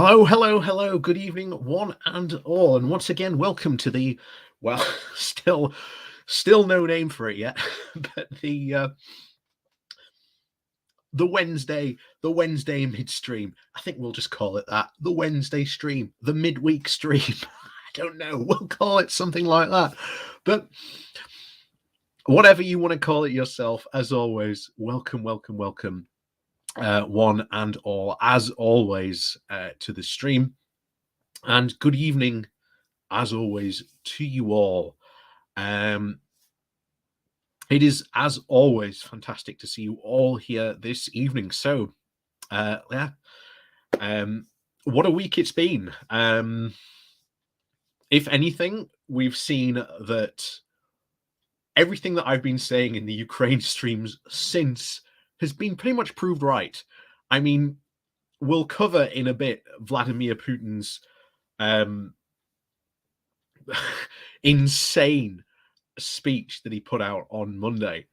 Hello, hello, hello. Good evening, one and all, and once again, welcome to the well, still, no name for it yet, but the Wednesday midstream. I think we'll just call it that. The Wednesday stream, the midweek stream. I don't know. We'll call it something like that, but whatever you want to call it yourself, as always, welcome, welcome, welcome. One and all, as always, to the stream. And good evening, as always, to you all. It is, as always, fantastic to see you all here this evening. So, what a week it's been. If anything, we've seen that everything that I've been saying in the Ukraine streams since has been pretty much proved right. I mean, we'll cover in a bit Vladimir Putin's insane speech that he put out on Monday.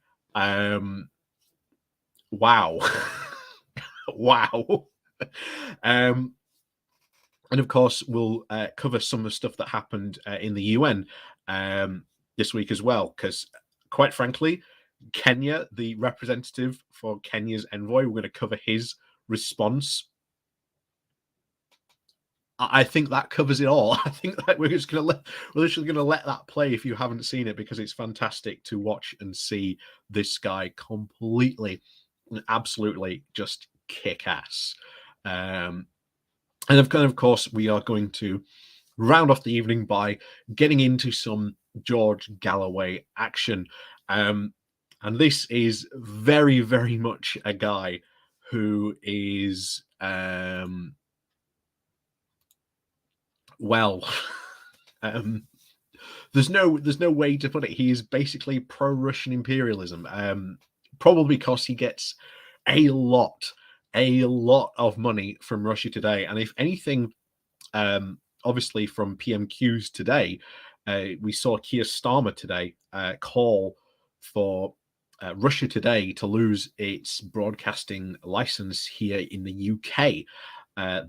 Wow. Wow. And of course, we'll cover some of the stuff that happened in the UN this week as well, because quite frankly, Kenya, the representative for Kenya's envoy, we're going to cover his response. I think that covers it all. I think that we're literally going to let that play if you haven't seen it, because it's fantastic to watch and see this guy completely, absolutely just kick ass. And of course, we are going to round off the evening by getting into some George Galloway action. And this is very, very much a guy who is there's no way to put it. He is basically pro-Russian imperialism, probably because he gets a lot of money from Russia today. And if anything, obviously from PMQs today, we saw Keir Starmer today call for Russia Today to lose its broadcasting license here in the UK.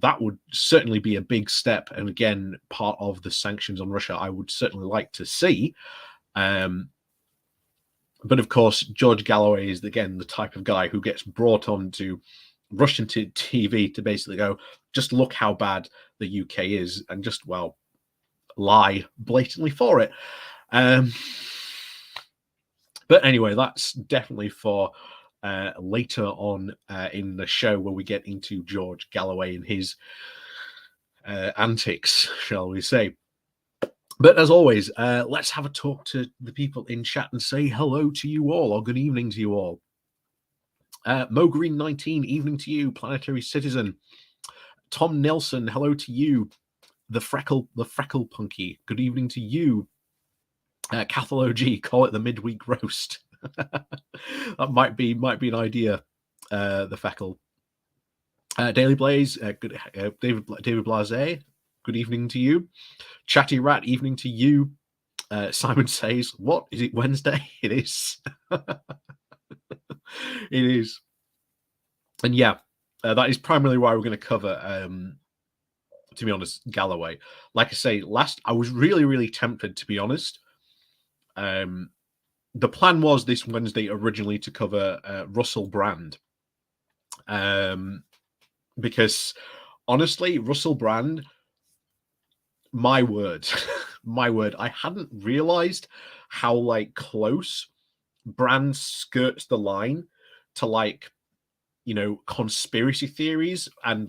That would certainly be a big step, and again, part of the sanctions on Russia I would certainly like to see. But of course, George Galloway is, again, the type of guy who gets brought on to Russian TV to basically go, just look how bad the UK is, and just, well, lie blatantly for it. But anyway, that's definitely for later on in the show, where we get into George Galloway and his antics, shall we say. But as always, let's have a talk to the people in chat and say hello to you all, or good evening to you all. Mo Green 19, evening to you. Planetary Citizen. Tom Nelson, hello to you. The Freckle Punky, good evening to you. Cathal OG, call it the midweek roast. That might be an idea. The Feckle. Daily Blaze, good. David Blase, good evening to you. Chatty Rat, evening to you. Simon says, "What is it? Wednesday? It is. It is." And yeah, that is primarily why we're going to cover. To be honest, Galloway. Like I say, I was really tempted, to be honest. The plan was this Wednesday originally to cover Russell Brand, because honestly, Russell Brand, my word, I hadn't realized how close Brand skirts the line to conspiracy theories and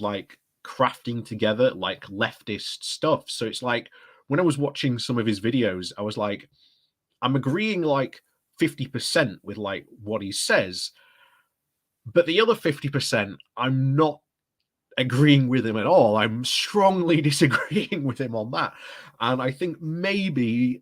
crafting together leftist stuff. So it's when I was watching some of his videos, I was like, I'm agreeing 50% with what he says, but the other 50% I'm not agreeing with him at all. I'm strongly disagreeing with him on that. And I think maybe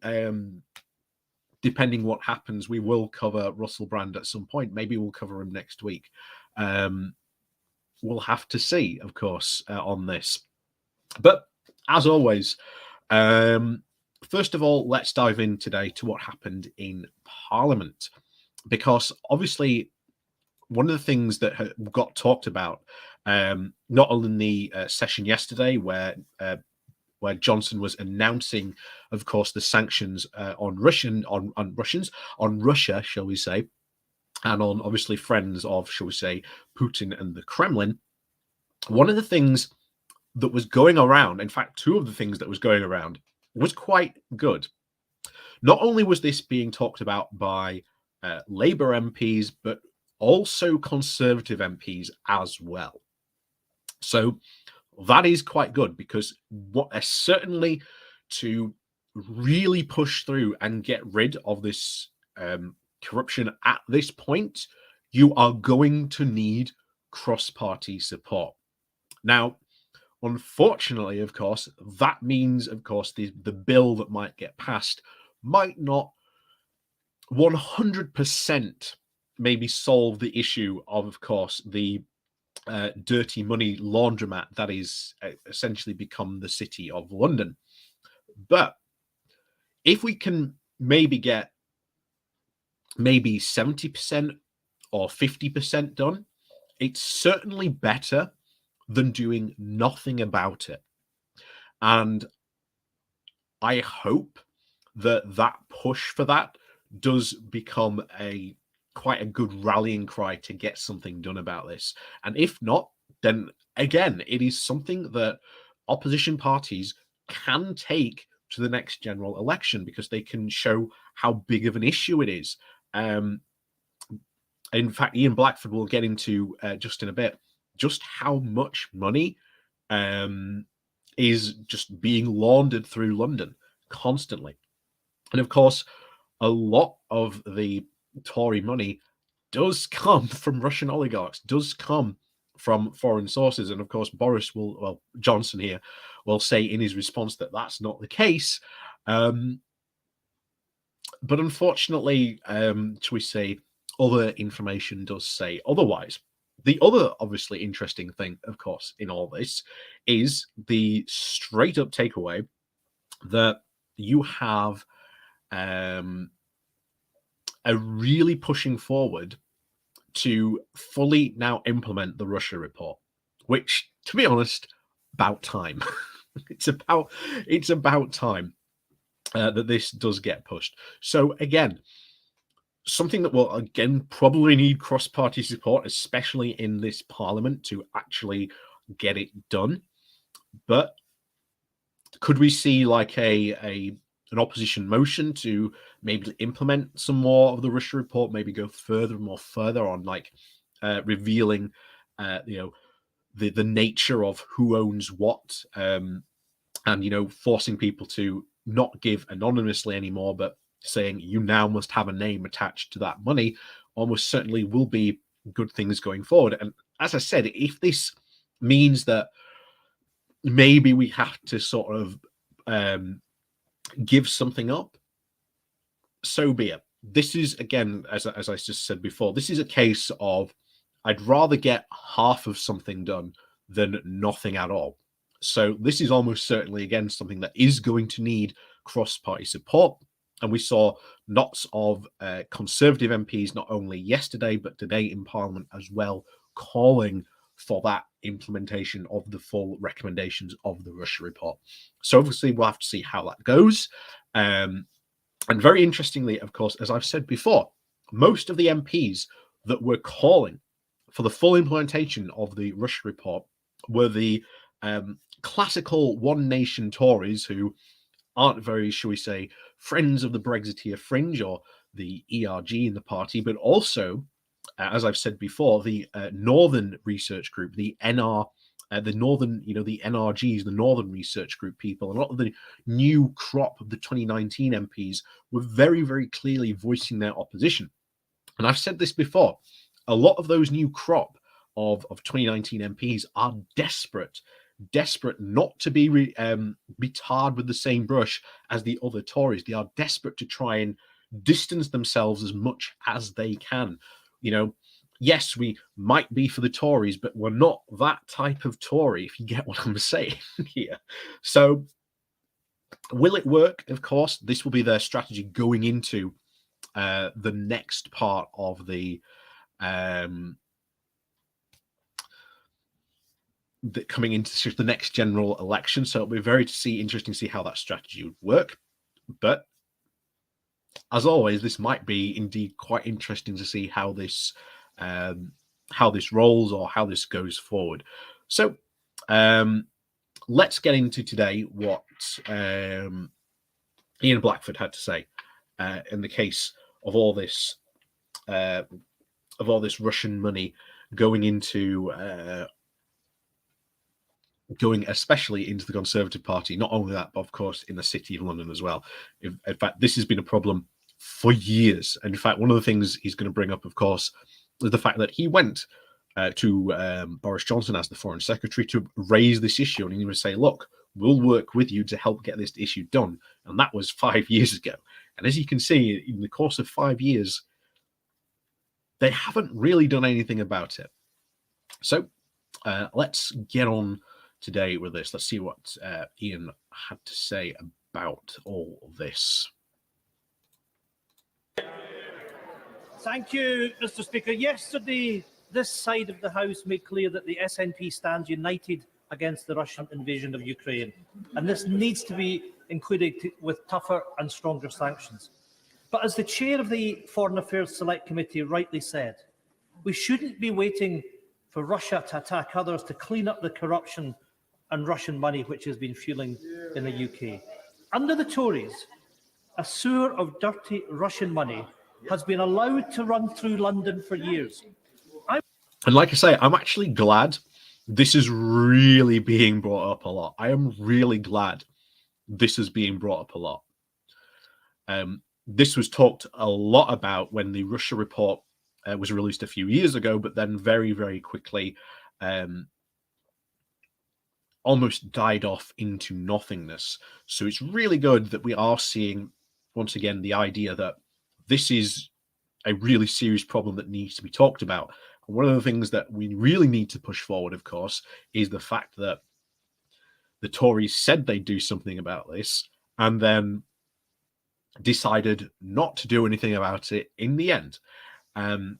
depending what happens, we will cover Russell Brand at some point. Maybe we'll cover him next week. We'll have to see, of course, on this. But as always, first of all, let's dive in today to what happened in Parliament, because obviously one of the things that got talked about not only in the session yesterday where Johnson was announcing, of course, the sanctions on Russia, shall we say, and on obviously friends of, shall we say, Putin and the Kremlin. One of the things that was going around, in fact, two of the things that was going around, was quite good. Not only was this being talked about by Labour MPs, but also Conservative MPs as well. So that is quite good, because what certainly to really push through and get rid of this corruption at this point, you are going to need cross-party support. Now, unfortunately, of course, that means, of course, the bill that might get passed might not 100% maybe solve the issue of course, the dirty money laundromat that is essentially become the city of London. But if we can maybe get maybe 70% or 50% done, it's certainly better than doing nothing about it. And I hope that that push for that does become quite a good rallying cry to get something done about this. And if not, then again, it is something that opposition parties can take to the next general election, because they can show how big of an issue it is. In fact, Ian Blackford will get into just in a bit just how much money is just being laundered through London constantly. And of course, a lot of the Tory money does come from Russian oligarchs, does come from foreign sources. And of course, Boris Johnson here will say in his response that that's not the case. But unfortunately, shall we say, other information does say otherwise. The other obviously interesting thing, of course, in all this is the straight up takeaway that you have a really pushing forward to fully now implement the Russia report, which, to be honest, about time. it's about time that this does get pushed. So again, something that will again probably need cross-party support, especially in this parliament, to actually get it done. But could we see like an opposition motion to maybe implement some more of the Russia report, maybe go more further on like revealing the nature of who owns what, and forcing people to not give anonymously anymore, but saying you now must have a name attached to that money, almost certainly will be good things going forward. And as I said, if this means that maybe we have to sort of give something up, so be it. This is, again, as I just said before, this is a case of I'd rather get half of something done than nothing at all. So this is almost certainly, again, something that is going to need cross-party support. And we saw lots of Conservative MPs, not only yesterday, but today in Parliament as well, calling for that implementation of the full recommendations of the Russia report. So obviously we'll have to see how that goes. And very interestingly, of course, as I've said before, most of the MPs that were calling for the full implementation of the Russia report were the classical One Nation Tories who aren't very, shall we say, friends of the Brexiteer fringe or the ERG in the party, but also, as I've said before, the Northern Research Group, the Northern, the NRGs, the Northern Research Group people, and a lot of the new crop of the 2019 MPs were very, very clearly voicing their opposition. And I've said this before, a lot of those new crop of 2019 MPs are desperate not to be tarred with the same brush as the other Tories. They are desperate to try and distance themselves as much as they can. Yes, we might be for the Tories, but we're not that type of Tory, if you get what I'm saying here. So will it work? Of course, this will be their strategy going into the next part of the coming into the next general election. So it'll be very interesting to see how that strategy would work. But as always, this might be indeed quite interesting to see how this rolls or how this goes forward. So let's get into today what Ian Blackford had to say in the case of all this Russian money going especially into the Conservative Party. Not only that, but of course in the City of London as well. In fact, this has been a problem for years. And in fact, one of the things he's going to bring up, of course, is the fact that he went to Boris Johnson as the Foreign Secretary to raise this issue. And he would say, look, we'll work with you to help get this issue done. And that was 5 years ago. And as you can see, in the course of 5 years, they haven't really done anything about it. So let's get on today with this. Let's see what Ian had to say about all of this. Thank you, Mr. Speaker. Yesterday, this side of the House made clear that the SNP stands united against the Russian invasion of Ukraine, and this needs to be included with tougher and stronger sanctions. But as the chair of the Foreign Affairs Select Committee rightly said, we shouldn't be waiting for Russia to attack others to clean up the corruption and Russian money which has been fueling in the UK. Under the Tories, a sewer of dirty Russian money has been allowed to run through London for years. And like I say, I'm actually glad this is really being brought up a lot. I am really glad this is being brought up a lot. This was talked a lot about when the Russia report was released a few years ago, but then very, very quickly almost died off into nothingness. So it's really good that we are seeing, once again, the idea that this is a really serious problem that needs to be talked about. And one of the things that we really need to push forward, of course, is the fact that the Tories said they'd do something about this and then decided not to do anything about it in the end. And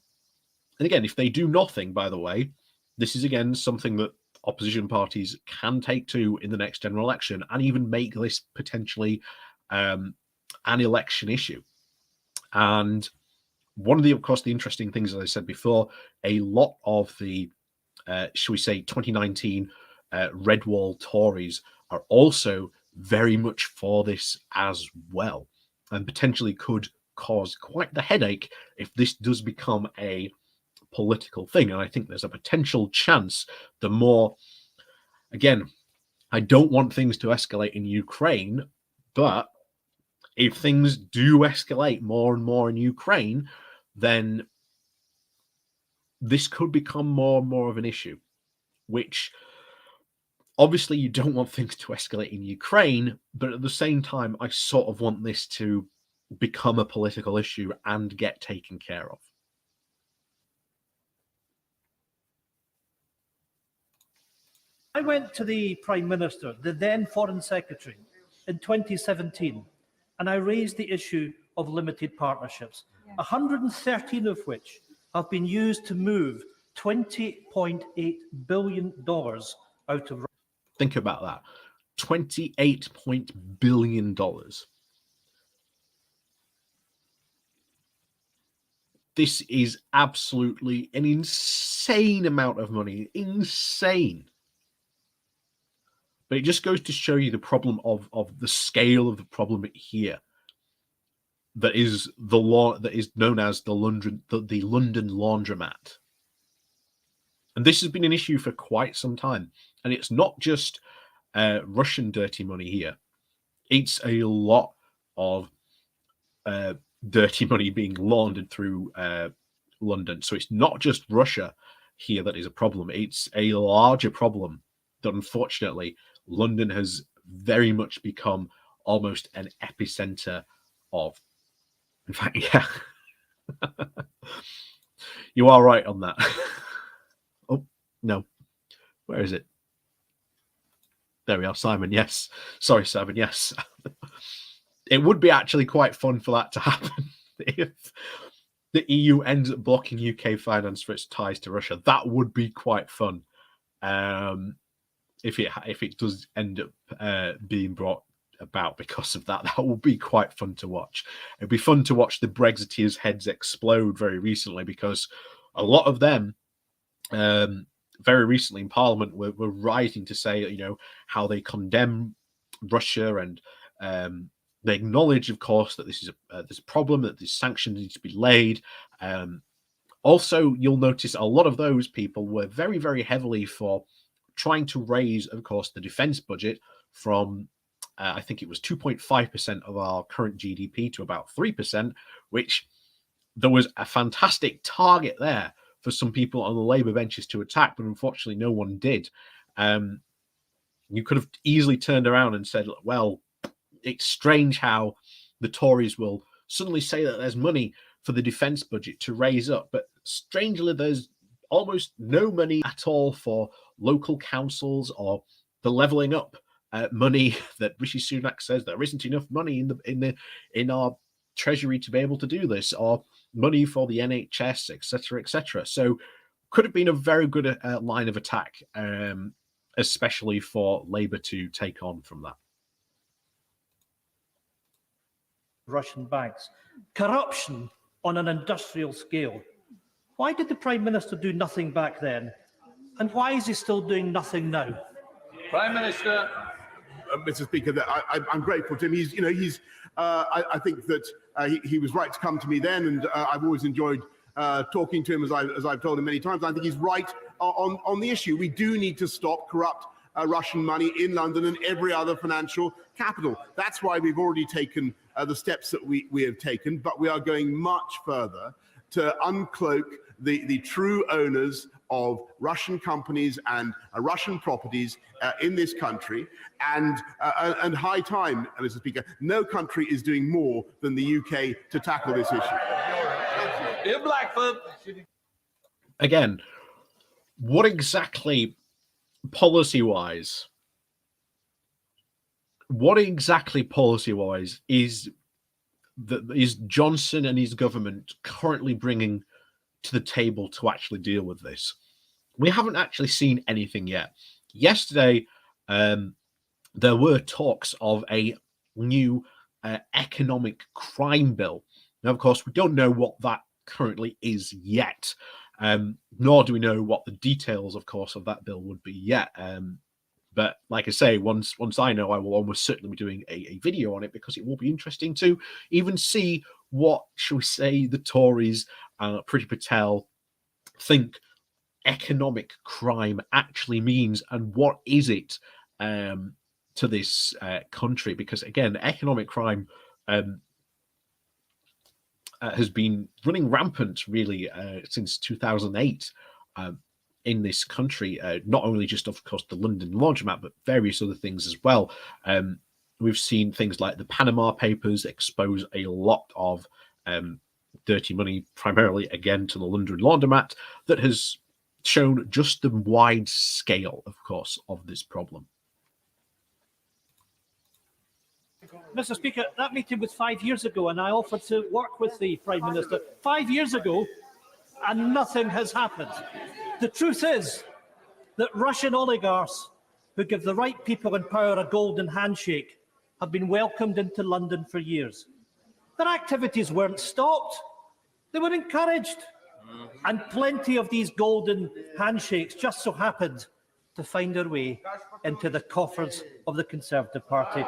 again, if they do nothing, by the way, this is again something that opposition parties can take to in the next general election and even make this potentially an election issue. And one of the, of course, the interesting things, as I said before, a lot of the, shall we say, 2019 Red Wall Tories are also very much for this as well, and potentially could cause quite the headache if this does become a political thing. And I think there's a potential chance the more, again, I don't want things to escalate in Ukraine, but if things do escalate more and more in Ukraine, then this could become more and more of an issue, which obviously you don't want things to escalate in Ukraine, but at the same time, I sort of want this to become a political issue and get taken care of. I went to the Prime Minister, the then Foreign Secretary, in 2017, and I raised the issue of limited partnerships, 113 of which have been used to move $20.8 billion out of. Think about that. $28 billion. This is absolutely an insane amount of money. Insane. But it just goes to show you the problem of the scale of the problem here. That is the law that is known as the London laundromat. And this has been an issue for quite some time. And it's not just Russian dirty money here. It's a lot of dirty money being laundered through London. So it's not just Russia here that is a problem. It's a larger problem that unfortunately London has very much become almost an epicenter of. In fact, yeah, you are right on that. Oh, no. Where is it? There we are, Simon. Yes. Sorry, Simon. Yes. It would be actually quite fun for that to happen if the EU ends up blocking UK finance for its ties to Russia. That would be quite fun. if it does end up being brought about because of that. That will be quite fun to watch. It'd be fun to watch the Brexiteers' heads explode very recently, because a lot of them very recently in Parliament were rising to say, how they condemn Russia, and they acknowledge, of course, that this is there's a problem, that these sanctions need to be laid. Also, you'll notice a lot of those people were very, very heavily for trying to raise, of course, the defense budget from I think it was 2.5% of our current GDP to about 3%, which there was a fantastic target there for some people on the Labour benches to attack, but unfortunately no one did. You could have easily turned around and said, well, it's strange how the Tories will suddenly say that there's money for the defence budget to raise up, but strangely there's almost no money at all for local councils or the levelling up money that Rishi Sunak says there isn't enough money in our treasury to be able to do this, or money for the NHS, etc., etc. So could have been a very good line of attack, especially for Labour to take on from that. Russian banks. Corruption on an industrial scale. Why did the Prime Minister do nothing back then? And why is he still doing nothing now? Prime Minister. Mr. Speaker, that I'm grateful to him. I think that he was right to come to me then, and I've always enjoyed talking to him, as I've told him many times. I think he's right on the issue. We do need to stop corrupt Russian money in London and every other financial capital. That's why we've already taken the steps that we have taken, but we are going much further to uncloak the true owners of Russian companies and Russian properties in this country, and high time, Mr. Speaker. No country is doing more than the UK to tackle this issue. In Blackford. Again, what exactly policy-wise is Johnson and his government currently bringing to the table to actually deal with this? We haven't actually seen anything yet. Yesterday, there were talks of a new economic crime bill. Now, of course, we don't know what that currently is yet, nor do we know what the details, of course, of that bill would be yet. But like I say, once I know, I will almost certainly be doing a video on it, because it will be interesting to even see what, shall we say, the Tories, Priti Patel, think economic crime actually means, and what is it to this country. Because again, economic crime has been running rampant really since 2008 in this country, not only just, of course, the London laundromat, but various other things as well. We've seen things like the Panama Papers expose a lot of dirty money, primarily, again, to the London laundromat, that has shown just the wide scale, of course, of this problem. Mr. Speaker, that meeting was 5 years ago, and I offered to work with the Prime Minister 5 years ago, and nothing has happened. The truth is that Russian oligarchs who give the right people in power a golden handshake have been welcomed into London for years. Their activities weren't stopped, they were encouraged. And plenty of these golden handshakes just so happened to find their way into the coffers of the Conservative Party.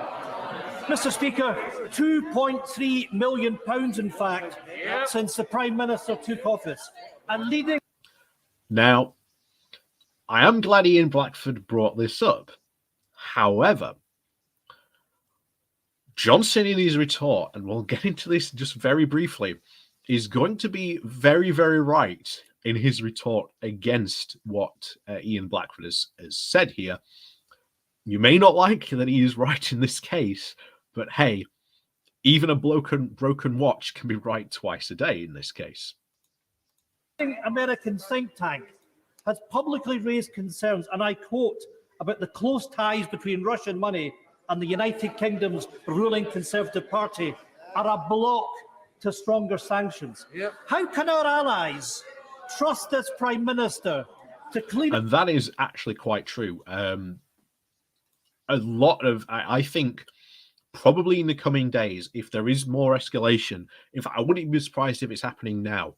Mr. Speaker, £2.3 million, in fact, since the Prime Minister took office. And leading... Now, I am glad Ian Blackford brought this up. However, Johnson in his retort, and we'll get into this just very briefly, is going to be very, very right in his retort against what Ian Blackford has said here. You may not like that he is right in this case, but hey, even a broken watch can be right twice a day in this case. American think tank has publicly raised concerns, and I quote, about the close ties between Russian money and the United Kingdom's ruling Conservative Party are a block to stronger sanctions. Yep. How can our allies trust this Prime Minister to clean... And that is actually quite true. a lot of, I think, probably in the coming days, if there is more escalation, in fact, I wouldn't even be surprised if it's happening now.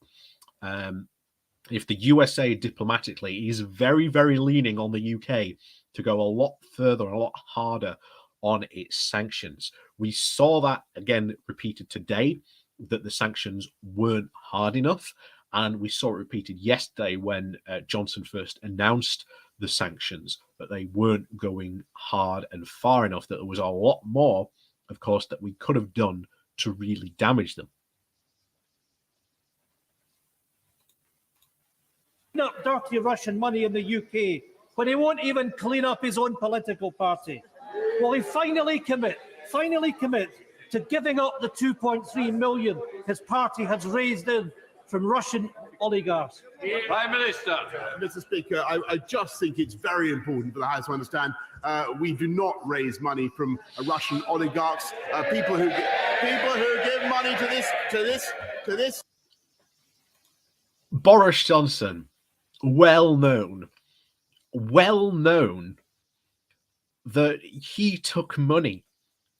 If the USA diplomatically is very, very leaning on the UK to go a lot further, a lot harder on its sanctions. We saw that again repeated today, that the sanctions weren't hard enough. And we saw it repeated yesterday when Johnson first announced the sanctions, that they weren't going hard and far enough, that there was a lot more, of course, that we could have done to really damage them. Up dirty Russian money in the UK when he won't even clean up his own political party? Will he finally commit to giving up the 2.3 million his party has raised in from Russian oligarchs? Prime Minister. Mr. Speaker, I just think it's very important for the House to understand we do not raise money from Russian oligarchs, people who give money to this. Boris Johnson, well known that he took money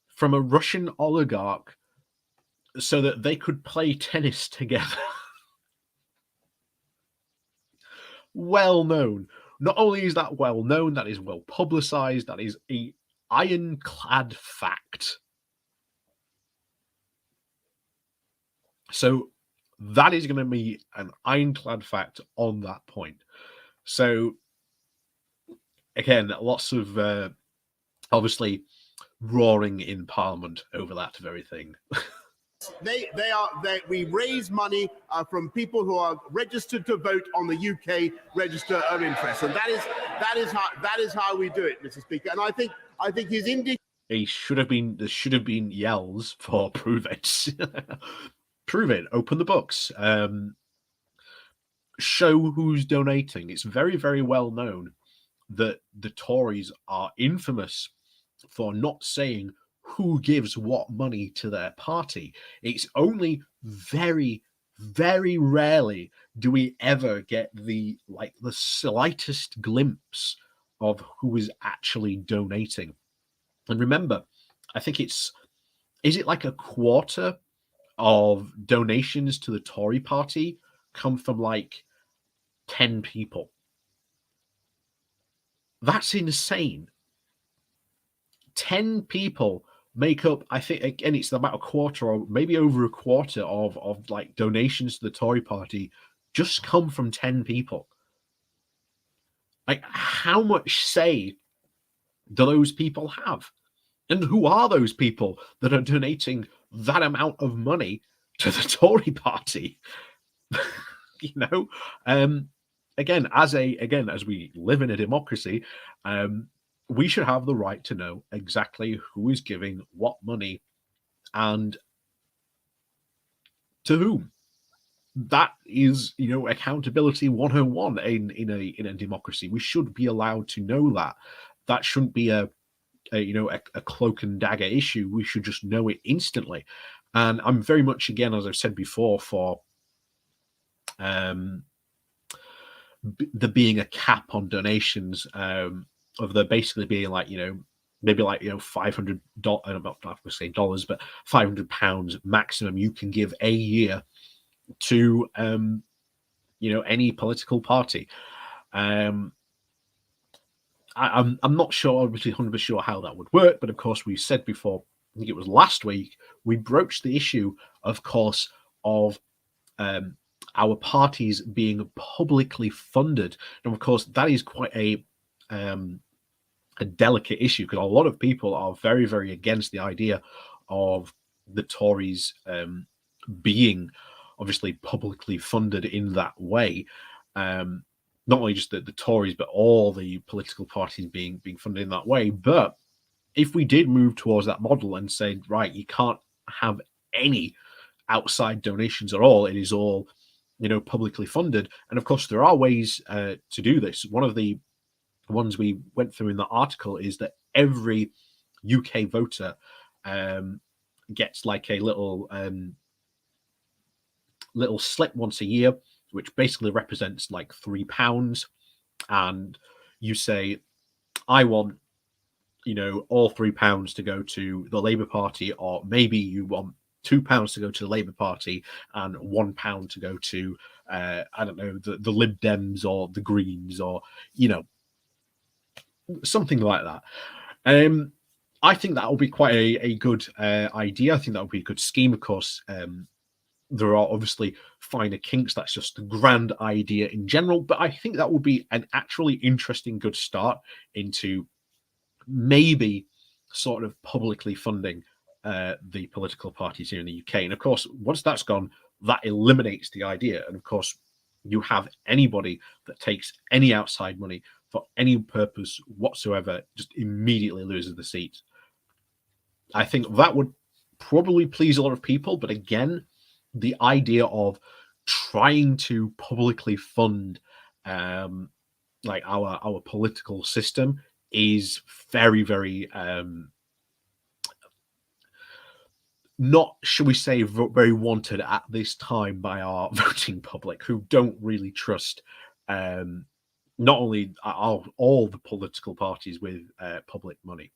from a Russian oligarch so that they could play tennis together. Well known. Not only is that well known, that is well publicized, that is an ironclad fact. So that is going to be an ironclad fact on that point. So again, lots of obviously roaring in Parliament over that very thing. We raise money from people who are registered to vote on the UK Register of Interest, and that is how we do it, Mr. Speaker. And I think his there should have been yells for prove it. Prove it. Open the books. Show who's donating. It's very, very well known that the Tories are infamous for not saying who gives what money to their party. It's only very, very rarely do we ever get the slightest glimpse of who is actually donating. And remember, I think is it like a quarter of donations to the Tory party come from like 10 people. That's insane. 10 people make up, I think, again, it's about a quarter or maybe over a quarter of like donations to the Tory party just come from 10 people. Like, how much say do those people have? And who are those people that are donating that amount of money to the Tory party? Again, as we live in a democracy, we should have the right to know exactly who is giving what money and to whom. That is, accountability 101 in a democracy. We should be allowed to know that. That shouldn't be a cloak and dagger issue. We should just know it instantly. And I'm very much, again, as I've said before, for there being a cap on donations, of there basically being maybe $500, I'm not going to say dollars, but £500 maximum you can give a year to any political party. I'm not sure, obviously 100% sure how that would work, but of course we said before, I think it was last week, we broached the issue, of course, of our parties being publicly funded. And of course, that is quite a delicate issue, because a lot of people are very, very against the idea of the Tories being obviously publicly funded in that way. Not only just the Tories, but all the political parties being funded in that way. But if we did move towards that model and say, right, you can't have any outside donations at all, it is all publicly funded. And of course, there are ways to do this. One of the ones we went through in the article is that every UK voter gets like a little slip once a year, which basically represents like £3, and you say, I want all £3 to go to the Labour Party, or maybe you want £2 to go to the Labour Party and £1 to go to I don't know, the Lib Dems or the Greens, or something like that. I think that will be quite a good idea. I think that would be a good scheme. Of course, there are obviously finer kinks. That's just the grand idea in general. But I think that would be an actually interesting, good start into maybe sort of publicly funding the political parties here in the UK. And of course, once that's gone, that eliminates the idea. And of course, you have anybody that takes any outside money for any purpose whatsoever just immediately loses the seat. I think that would probably please a lot of people. But again, the idea of trying to publicly fund like our political system is very, very not, shall we say, very wanted at this time by our voting public, who don't really trust not only all the political parties with public money.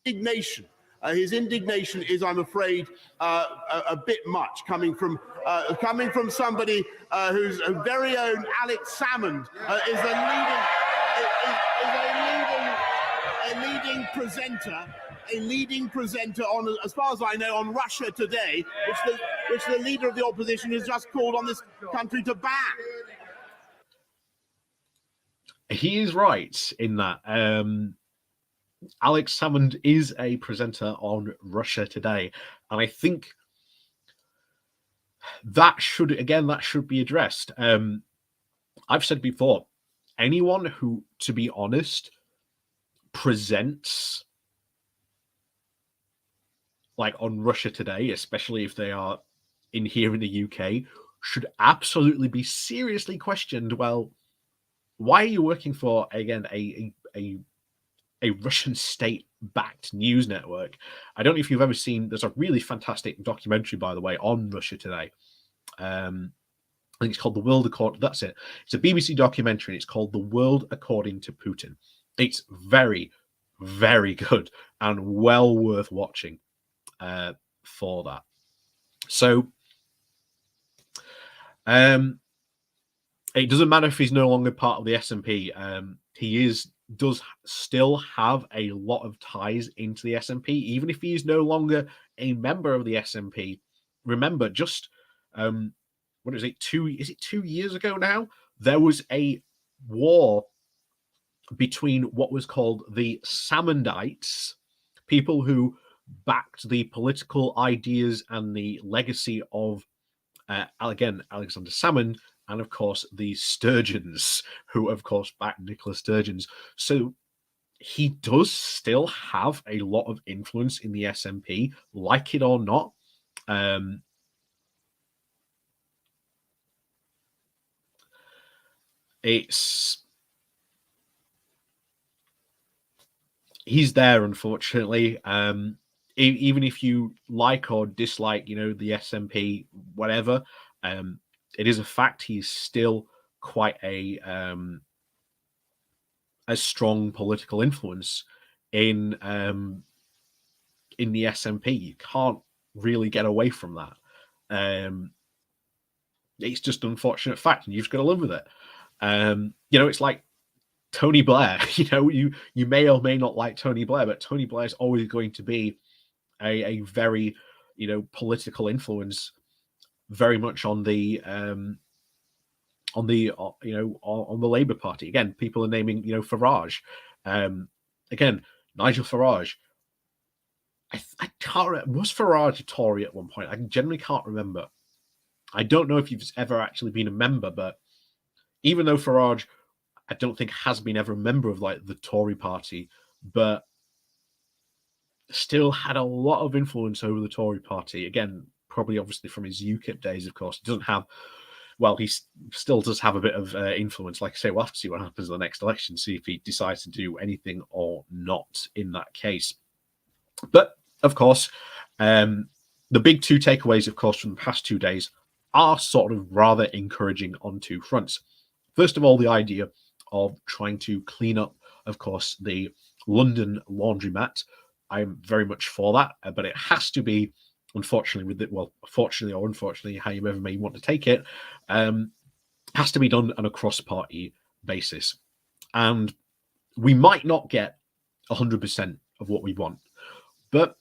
Indignation. His indignation is, I'm afraid, a bit much coming from somebody whose very own Alex Salmond is a leading presenter on, as far as I know, on Russia Today, which the leader of the opposition has just called on this country to ban. He is right in that. Alex Salmond is a presenter on Russia Today, and I think that should be addressed. I've said before, anyone who, to be honest, presents like on Russia Today, especially if they are in here in the UK, should absolutely be seriously questioned. Well, why are you working for, again, a Russian state-backed news network? I don't know if you've ever seen, there's a really fantastic documentary, by the way, on Russia Today. I think it's called The World According, that's it. It's a BBC documentary, and it's called The World According to Putin. It's very, very good and well worth watching for that. So it doesn't matter if he's no longer part of the SNP. He does still have a lot of ties into the SNP, even if he is no longer a member of the SNP. Remember, just what is it? 2 years ago now? There was a war between what was called the Salmondites, people who backed the political ideas and the legacy of again Alexander Salmond, and of course the Sturgeons, who of course backed Nicola Sturgeon's. So he does still have a lot of influence in the SNP, like it or not. He's there, unfortunately. Even if you like or dislike, the SNP, whatever, it is a fact he's still quite a strong political influence in the SNP. You can't really get away from that. It's just an unfortunate fact, and you've just got to live with it. It's like Tony Blair. You may or may not like Tony Blair, but Tony Blair is always going to be a very political influence, very much on the Labour Party. Again, people are naming Farage. Again, Nigel Farage. I can't remember. Was Farage a Tory at one point? I generally can't remember. I don't know if you've ever actually been a member, but even though Farage, I don't think has been ever a member of like the Tory party, but still had a lot of influence over the Tory party. Again, probably obviously from his UKIP days, of course. He doesn't have, well, he still does have a bit of influence. Like I say, we'll have to see what happens in the next election, see if he decides to do anything or not in that case. But of course, the big two takeaways, of course, from the past 2 days are sort of rather encouraging on two fronts. First of all, the idea of trying to clean up, of course, the London laundromat. I'm very much for that, but it has to be, unfortunately, with it, well, fortunately or unfortunately, however may want to take it, has to be done on a cross-party basis. And we might not get 100% of what we want, but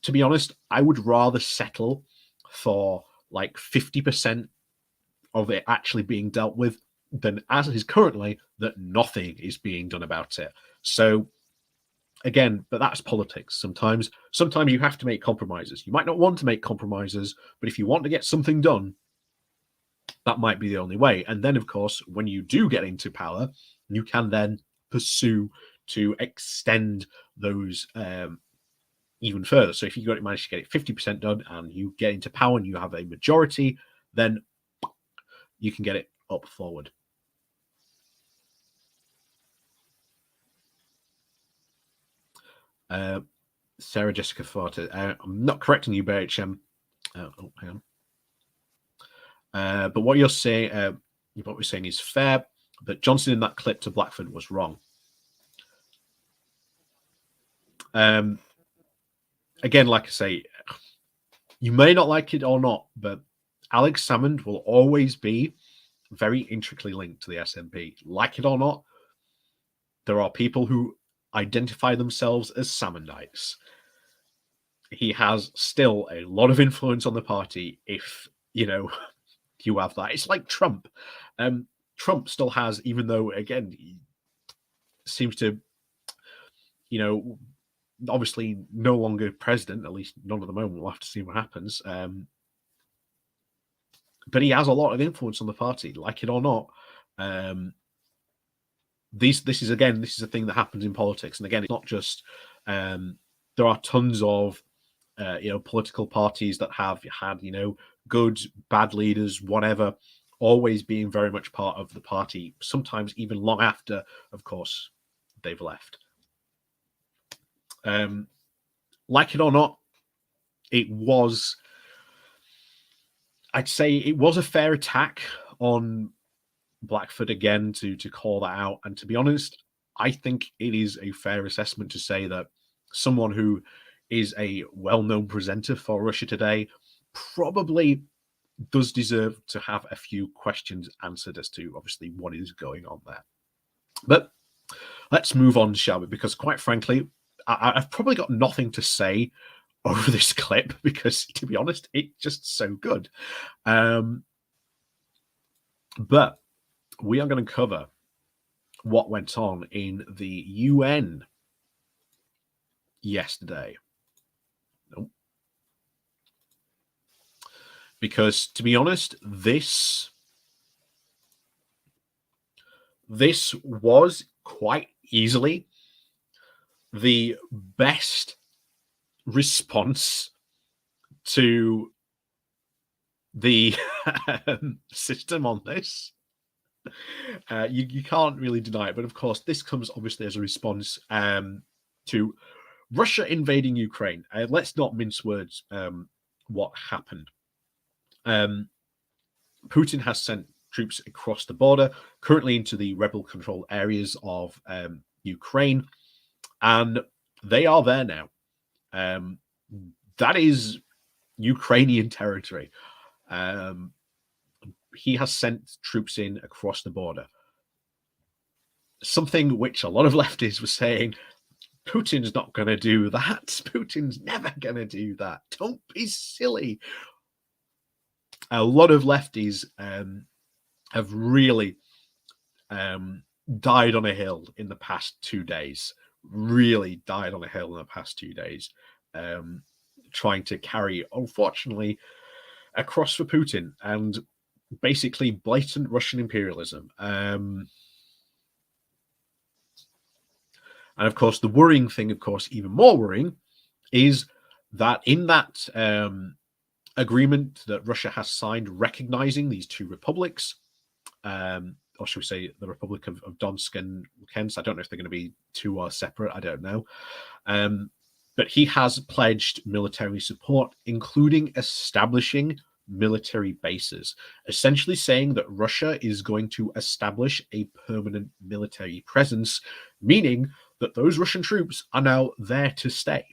to be honest, I would rather settle for like 50% of it actually being dealt with than, as it is currently, that nothing is being done about it. So again, but that's politics. Sometimes you have to make compromises. You might not want to make compromises, but if you want to get something done, that might be the only way. And then, of course, when you do get into power, you can then pursue to extend those even further. So if you manage to get it 50% done and you get into power and you have a majority, then you can get it up forward. Sarah Jessica Forte, I'm not correcting you, BHM. Oh, hang on. But what you're saying, what we're saying is fair, but Johnson in that clip to Blackford was wrong. Again, like I say, you may not like it or not, but Alex Salmond will always be very intricately linked to the SNP. Like it or not, there are people who identify themselves as Salmondites. He has still a lot of influence on the party if, you have that. It's like Trump. Trump still has, even though, again, he seems to, obviously no longer president, at least not at the moment. We'll have to see what happens. But he has a lot of influence on the party, like it or not. This is a thing that happens in politics. And again, it's not just, there are tons of, political parties that have had, good, bad leaders, whatever, always being very much part of the party, sometimes even long after, of course, they've left. Like it or not, I'd say it was a fair attack on Blackford again to call that out. And to be honest, I think it is a fair assessment to say that someone who is a well-known presenter for Russia Today probably does deserve to have a few questions answered as to obviously what is going on there. But let's move on, shall we? Because quite frankly, I've probably got nothing to say over this clip because, to be honest, it's just so good. But we are going to cover what went on in the UN yesterday. Nope. Because, to be honest, this was quite easily the best response to the system on this. You can't really deny it, but of course this comes obviously as a response to Russia invading Ukraine. Let's not mince words. What happened? Putin has sent troops across the border, currently into the rebel-controlled areas of Ukraine, and they are there now. That is Ukrainian territory. He has sent troops in across the border. Something which a lot of leftists were saying, Putin's not going to do that. Putin's never going to do that. Don't be silly. A lot of lefties have really died on a hill in the past 2 days. Really died on a hill in the past 2 days. Trying to carry, unfortunately, a cross for Putin and basically blatant Russian imperialism. And of course, the worrying thing, of course, even more worrying, is that in that agreement that Russia has signed recognizing these two republics, or should we say the Republic of Donetsk and Luhansk, I don't know if they're going to be two or separate, I don't know. But he has pledged military support, including establishing military bases, essentially saying that Russia is going to establish a permanent military presence, meaning that those Russian troops are now there to stay.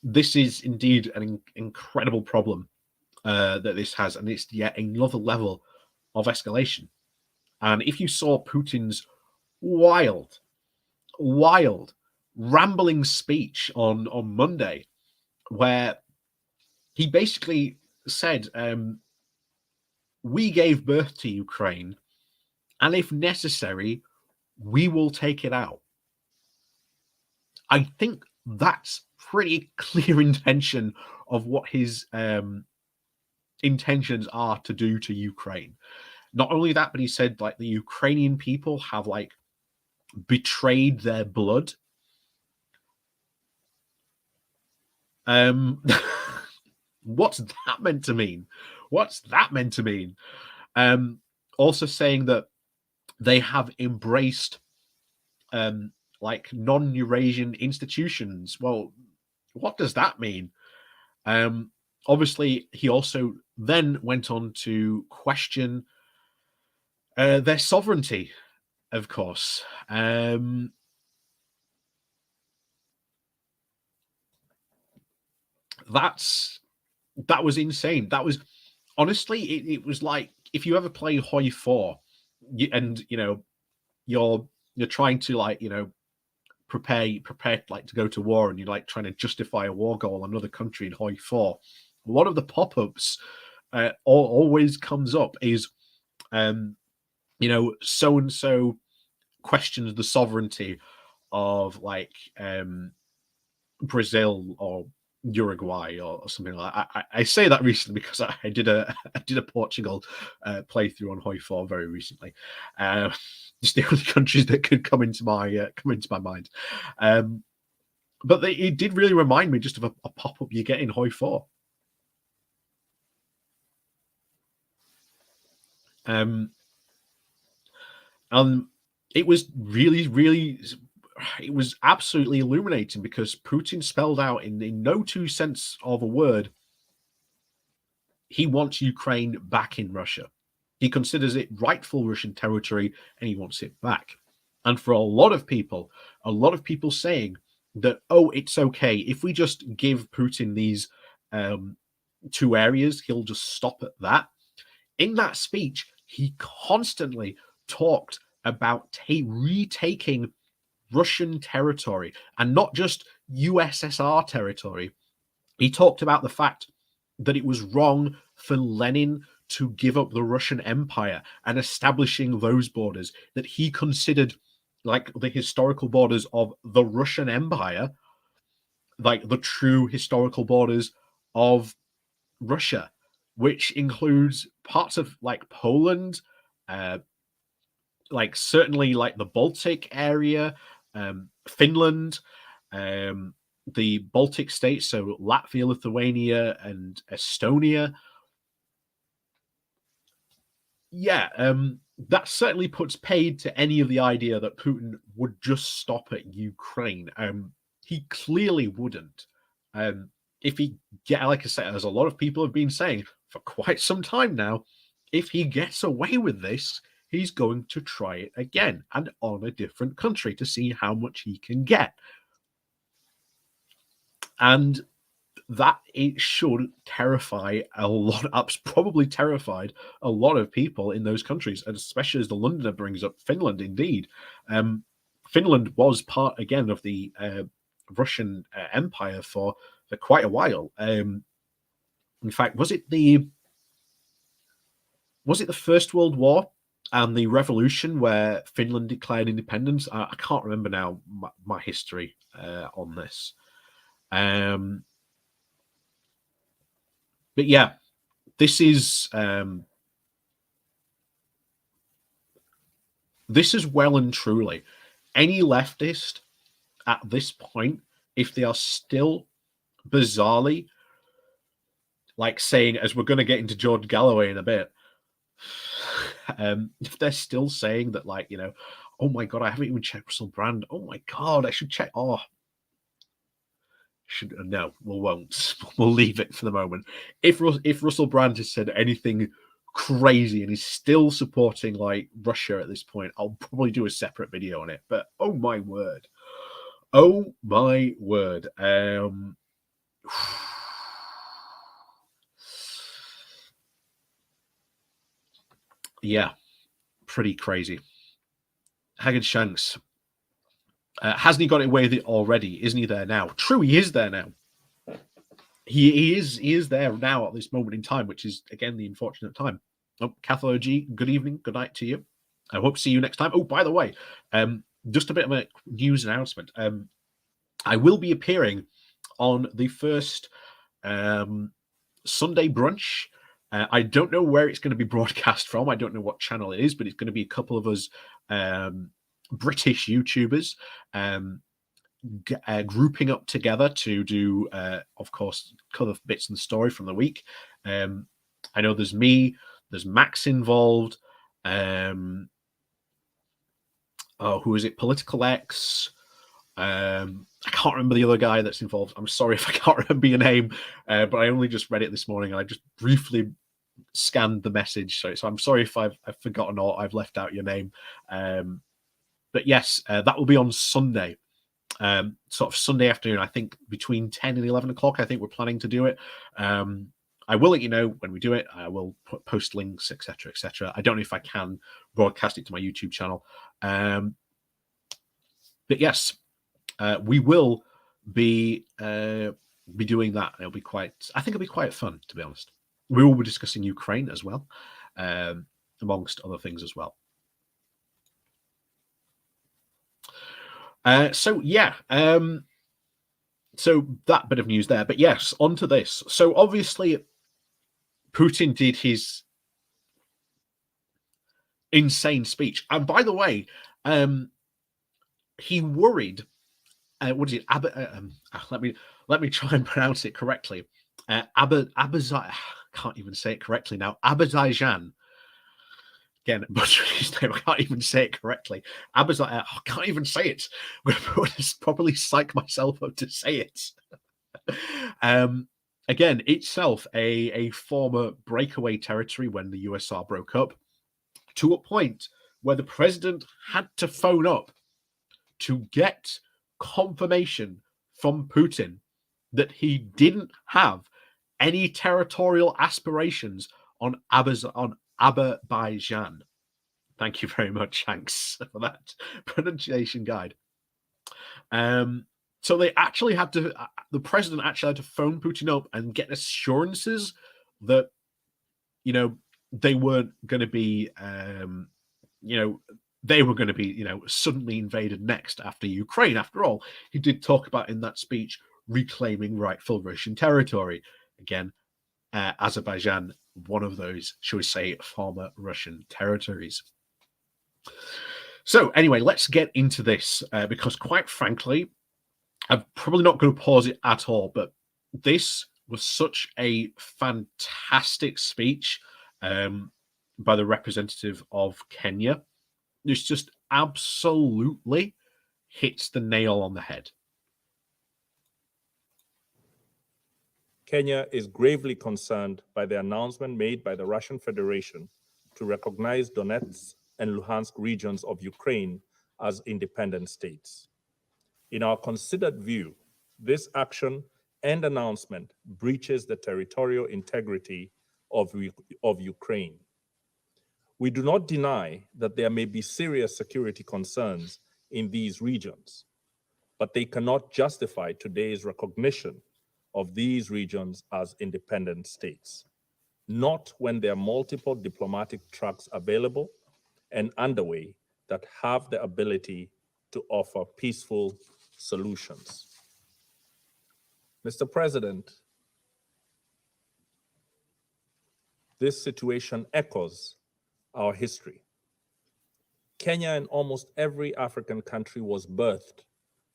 This is indeed an incredible problem that this has, and it's yet another level of escalation. And if you saw Putin's wild, rambling speech on Monday, where he basically said, we gave birth to Ukraine, and if necessary, we will take it out. I think that's pretty clear intention of what his intentions are to do to Ukraine. Not only that, but he said like the Ukrainian people have like betrayed their blood. What's that meant to mean? What's that meant to mean? Also saying that they have embraced like non-Eurasian institutions. Well, what does that mean? Obviously, he also then went on to question their sovereignty, of course. That was insane. That was honestly, it was like if you ever play Hoi 4 and you're trying to like prepare like to go to war, and you're like trying to justify a war goal on another country in Hoi 4. One of the pop-ups always comes up is so and so questions the sovereignty of like Brazil or Uruguay or something like that. I say that recently because I did a Portugal playthrough on Hoi 4 very recently. Just the only countries that could come into my mind. But it did really remind me just of a pop-up you get in Hoi 4. And it was really it was absolutely illuminating because Putin spelled out in no two cents of a word he wants Ukraine back in Russia. He considers it rightful Russian territory and he wants it back. And for a lot of people saying that, oh, it's okay if we just give Putin these two areas, he'll just stop at that. In that speech, he constantly talked about retaking Russian territory, and not just USSR territory. He talked about the fact that it was wrong for Lenin to give up the Russian Empire and establishing those borders that he considered like the historical borders of the Russian Empire, like the true historical borders of Russia, which includes parts of like Poland, like certainly like the Baltic area, Finland, the Baltic states, so Latvia, Lithuania, and Estonia. Yeah, that certainly puts paid to any of the idea that Putin would just stop at Ukraine. He clearly wouldn't. If he like I said, as a lot of people have been saying for quite some time now, if he gets away with this, he's going to try it again and on a different country to see how much he can get. And that it should terrify a lot, probably terrified a lot of people in those countries, and especially as the Londoner brings up Finland. Indeed, Finland was part again of the Russian Empire for quite a while. In fact, was it the First World War and the Revolution where Finland declared independence? I can't remember now my history on this. But yeah, this is well and truly any leftist at this point, if they are still bizarrely like saying, as we're going to get into George Galloway in a bit, if they're still saying that, like, you know, oh my God, I haven't even checked Russell Brand. Oh my God, I should check. Oh, no, we won't. We'll leave it for the moment. If Russell Brand has said anything crazy and he's still supporting like Russia at this point, I'll probably do a separate video on it. But oh my word, yeah, pretty crazy. Haggard Shanks, hasn't he got away with it already? Isn't he there now? True, he is there now. He is there now at this moment in time, which is again the unfortunate time. Oh, Cathal G, good evening, good night to you. I hope to see you next time. Oh, by the way, just a bit of a news announcement. I will be appearing on the first Sunday brunch. I don't know where it's going to be broadcast from. I don't know what channel it is, but it's going to be a couple of us British YouTubers grouping up together to do, of course, cover bits of the story from the week. I know there's me, there's Max involved. Who is it? Political X. I can't remember the other guy that's involved. I'm sorry if I can't remember your name, but I only just read it this morning and I just briefly scanned the message. So I'm sorry if I've forgotten or I've left out your name. But yes, that will be on Sunday, sort of Sunday afternoon. I think between 10 and 11 o'clock. I think we're planning to do it. I will let you know when we do it. I will post links, etc., etc. I don't know if I can broadcast it to my YouTube channel. But yes, we will be doing that. It'll be I think it'll be quite fun, to be honest. We will be discussing Ukraine as well, amongst other things as well. So yeah, so that bit of news there. But yes, on to this. So obviously, Putin did his insane speech, and by the way, he worried. What is it? Let me try and pronounce it correctly. I can't even say it correctly now. Azerbaijan. Again, butchering his name. I can't even say it correctly. I can't even say it. I'm going to properly psych myself up to say it. Again, itself a former breakaway territory when the USSR broke up, to a point where the president had to phone up to get confirmation from Putin that he didn't have any territorial aspirations on Azerbaijan. Thank you very much, Hanks, for that pronunciation guide. So they actually had to, the president actually had to phone Putin up and get assurances that, you know, they weren't going to be, they were going to be, suddenly invaded next after Ukraine. After all, he did talk about in that speech reclaiming rightful Russian territory. Again, Azerbaijan, one of those, shall we say, former Russian territories. So anyway, let's get into this because quite frankly, I'm probably not going to pause it at all, but this was such a fantastic speech by the representative of Kenya. This just absolutely hits the nail on the head. Kenya is gravely concerned by the announcement made by the Russian Federation to recognize Donetsk and Luhansk regions of Ukraine as independent states. In our considered view, this action and announcement breaches the territorial integrity of Ukraine. We do not deny that there may be serious security concerns in these regions, but they cannot justify today's recognition of these regions as independent states, not when there are multiple diplomatic tracks available and underway that have the ability to offer peaceful solutions. Mr. President, this situation echoes our history. Kenya and almost every African country was birthed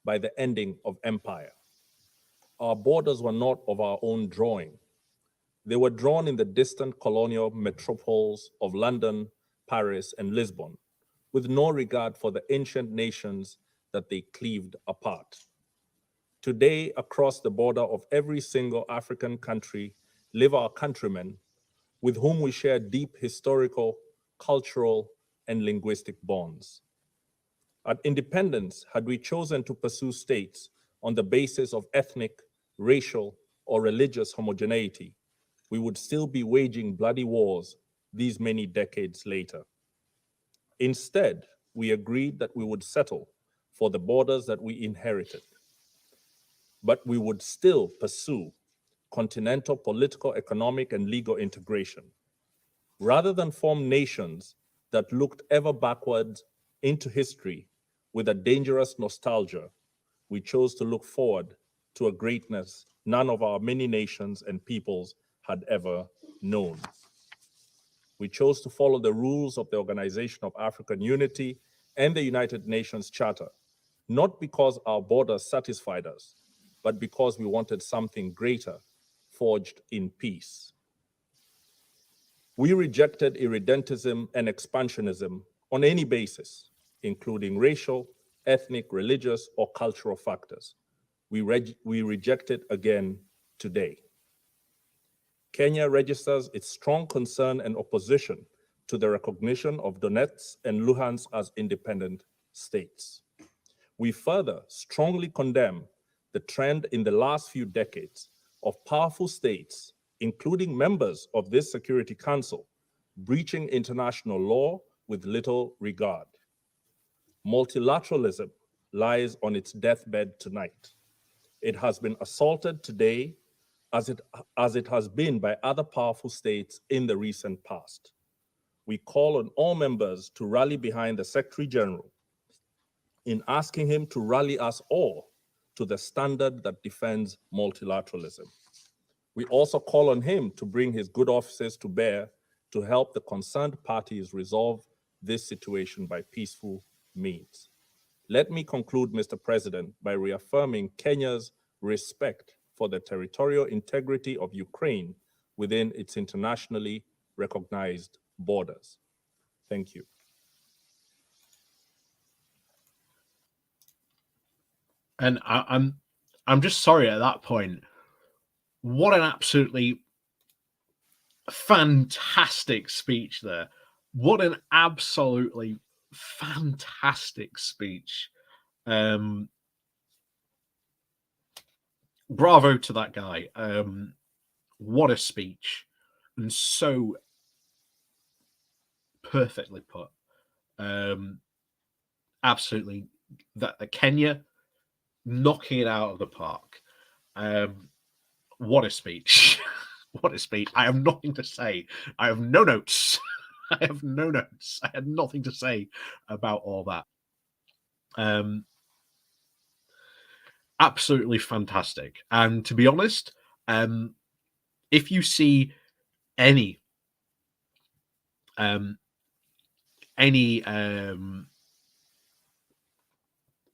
by the ending of empire. Our borders were not of our own drawing. They were drawn in the distant colonial metropoles of London, Paris, and Lisbon, with no regard for the ancient nations that they cleaved apart. Today, across the border of every single African country live our countrymen with whom we share deep historical, cultural, and linguistic bonds. At independence, had we chosen to pursue states on the basis of ethnic, racial, or religious homogeneity, we would still be waging bloody wars these many decades later. Instead, we agreed that we would settle for the borders that we inherited, but we would still pursue continental political, economic, and legal integration. Rather than form nations that looked ever backwards into history with a dangerous nostalgia, we chose to look forward to a greatness none of our many nations and peoples had ever known. We chose to follow the rules of the Organization of African Unity and the United Nations Charter, not because our borders satisfied us, but because we wanted something greater, forged in peace. We rejected irredentism and expansionism on any basis, including racial, ethnic, religious, or cultural factors. We reject it again today. Kenya registers its strong concern and opposition to the recognition of Donetsk and Luhansk as independent states. We further strongly condemn the trend in the last few decades of powerful states, including members of this Security Council, breaching international law with little regard. Multilateralism lies on its deathbed tonight. It has been assaulted today as it has been by other powerful states in the recent past. We call on all members to rally behind the Secretary General in asking him to rally us all to the standard that defends multilateralism. We also call on him to bring his good offices to bear to help the concerned parties resolve this situation by peaceful means. Let me conclude, Mr. President, by reaffirming Kenya's respect for the territorial integrity of Ukraine within its internationally recognized borders. Thank you. And I'm just sorry at that point. What an absolutely fantastic speech there. What an absolutely fantastic speech. Bravo to that guy. What a speech. And so perfectly put. Absolutely. That Kenya knocking it out of the park. What a speech. What a speech. I have nothing to say. I have no notes. I have no notes. I had nothing to say about all that. Absolutely fantastic. And to be honest, if you see any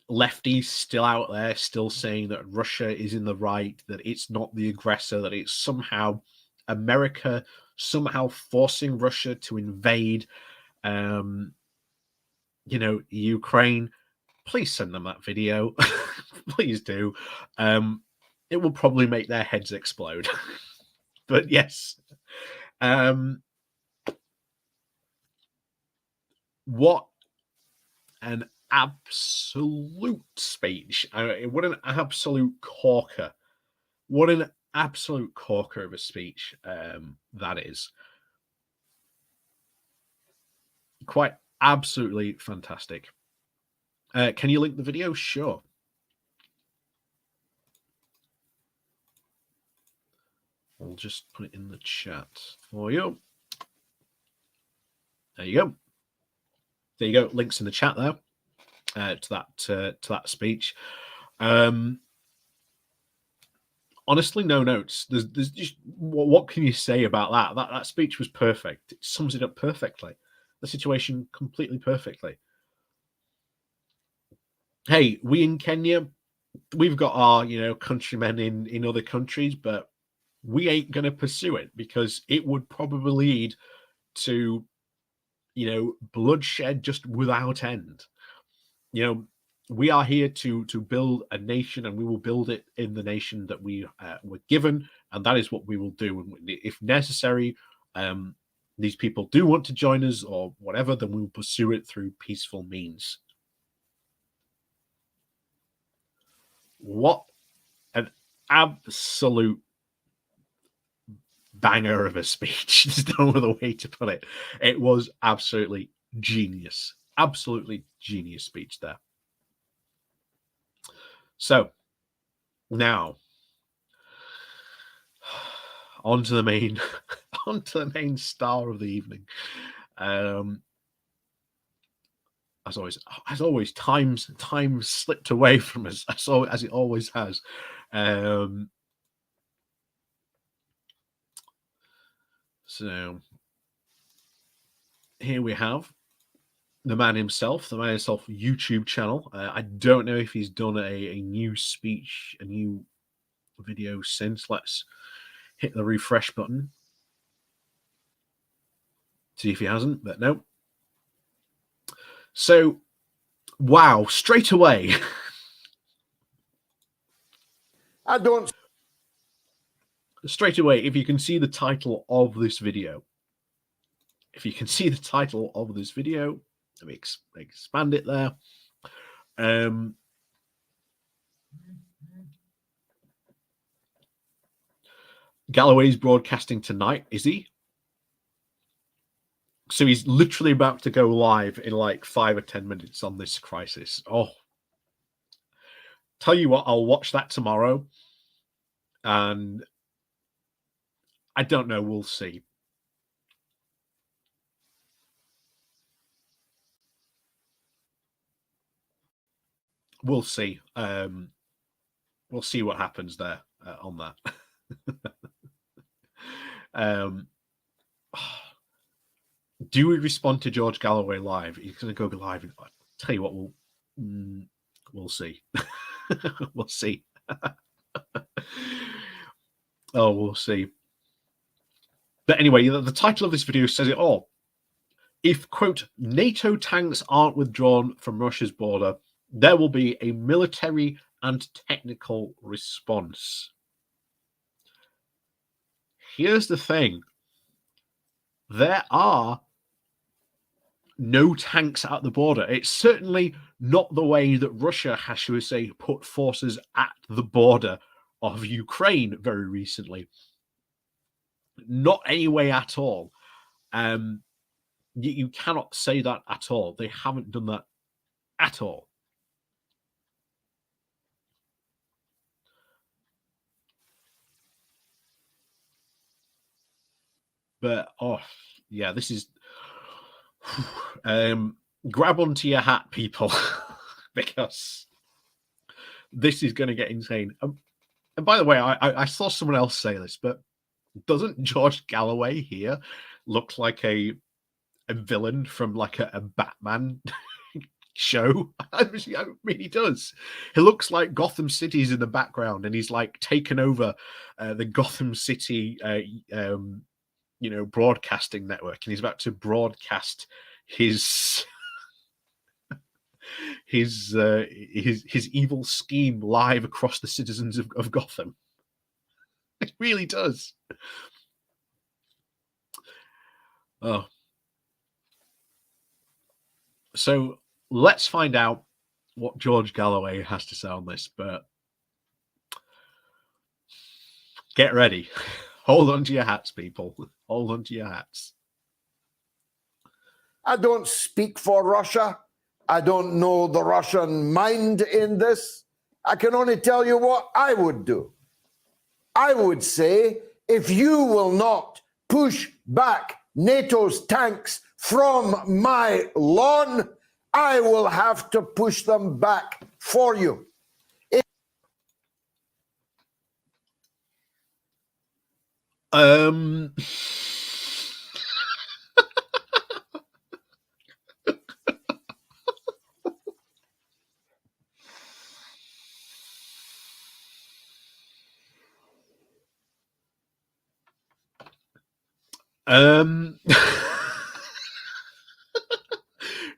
lefties still out there, still saying that Russia is in the right, that it's not the aggressor, that it's somehow America somehow forcing Russia to invade, Ukraine, please send them that video. Please do. It will probably make their heads explode. But yes. What an absolute speech. What an absolute corker. What an absolute corker of a speech that is. Quite absolutely fantastic. Can you link the video? Sure. I'll just put it in the chat for you. There you go. There you go. Links in the chat there to that speech. Honestly, no notes. There's just what can you say about that? That speech was perfect. It sums it up perfectly. The situation completely perfectly. Hey, we in Kenya, we've got our countrymen in other countries, but we ain't going to pursue it because it would probably lead to bloodshed just without end. We are here to build a nation, and we will build it in the nation that we were given, and that is what we will do. And if necessary, these people do want to join us or whatever, then we will pursue it through peaceful means. What an absolute banger of a speech. There's no other way to put it. It was absolutely genius. Absolutely genius speech there. So now on to the main star of the evening. As always, time slipped away from us, as it always has. So here we have the man himself YouTube channel. I don't know if he's done a new speech, a new video since. Let's hit the refresh button. See if he hasn't, but no. So, wow, straight away. Straight away, if you can see the title of this video. Let me expand it there. Galloway's broadcasting tonight, is he? So he's literally about to go live in like 5 or 10 minutes on this crisis. Oh, tell you what, I'll watch that tomorrow. And I don't know, we'll see. We'll see. We'll see what happens there on that. Do we respond to George Galloway live? He's going to go live. I'll tell you what, we'll see. We'll see. Oh, we'll see. But anyway, the title of this video says it all. If, quote, NATO tanks aren't withdrawn from Russia's border, there will be a military and technical response. Here's the thing. There are no tanks at the border. It's certainly not the way that Russia has, shall we say, put forces at the border of Ukraine very recently. Not any way at all. You cannot say that at all. They haven't done that at all. But, oh, yeah, this is... grab onto your hat, people, because this is going to get insane. And by the way, I saw someone else say this, but doesn't George Galloway here look like a villain from like a Batman show? I mean, he does. He looks like Gotham City's in the background, and he's like taken over the Gotham City broadcasting network, and he's about to broadcast his evil scheme live across the citizens of Gotham. It really does. Oh. So let's find out what George Galloway has to say on this, but get ready. Hold on to your hats, people. Hold on to your hats. I don't speak for Russia. I don't know the Russian mind in this. I can only tell you what I would do. I would say, if you will not push back NATO's tanks from my lawn, I will have to push them back for you.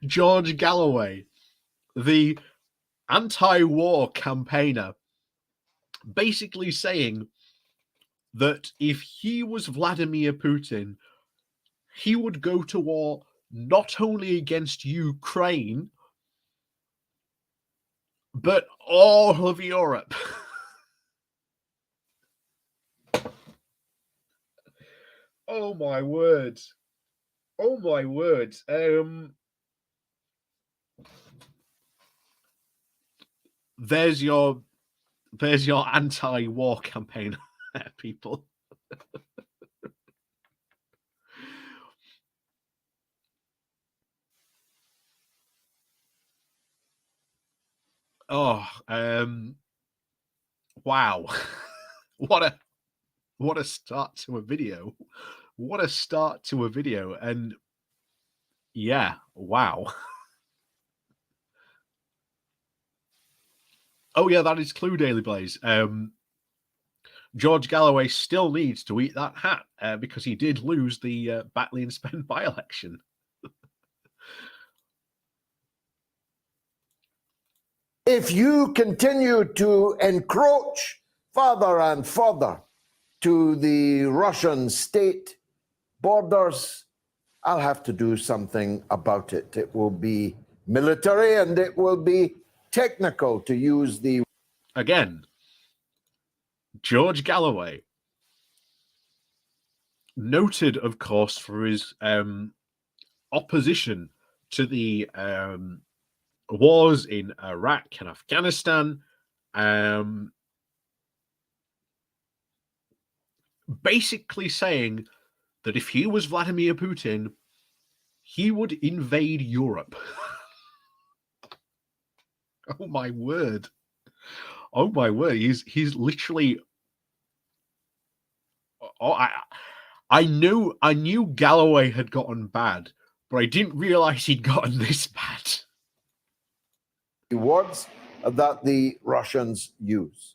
George Galloway, the anti-war campaigner, basically saying that if he was Vladimir Putin, he would go to war not only against Ukraine, but all of Europe. Oh my word. Oh my word. There's your anti-war campaign, people. Oh, wow. What a start to a video. What a start to a video. And yeah, wow. Oh yeah, that is Clue Daily Blaze. George Galloway still needs to eat that hat because he did lose the Batley and Spen by-election. If you continue to encroach further and further to the Russian state borders, I'll have to do something about it. It will be military and it will be technical, to use the... Again, George Galloway, noted, of course, for his opposition to the wars in Iraq and Afghanistan, basically saying that if he was Vladimir Putin, he would invade Europe. Oh my word. Oh my word. He's literally... Oh, I knew Galloway had gotten bad, but I didn't realize he'd gotten this bad. Words that the Russians use.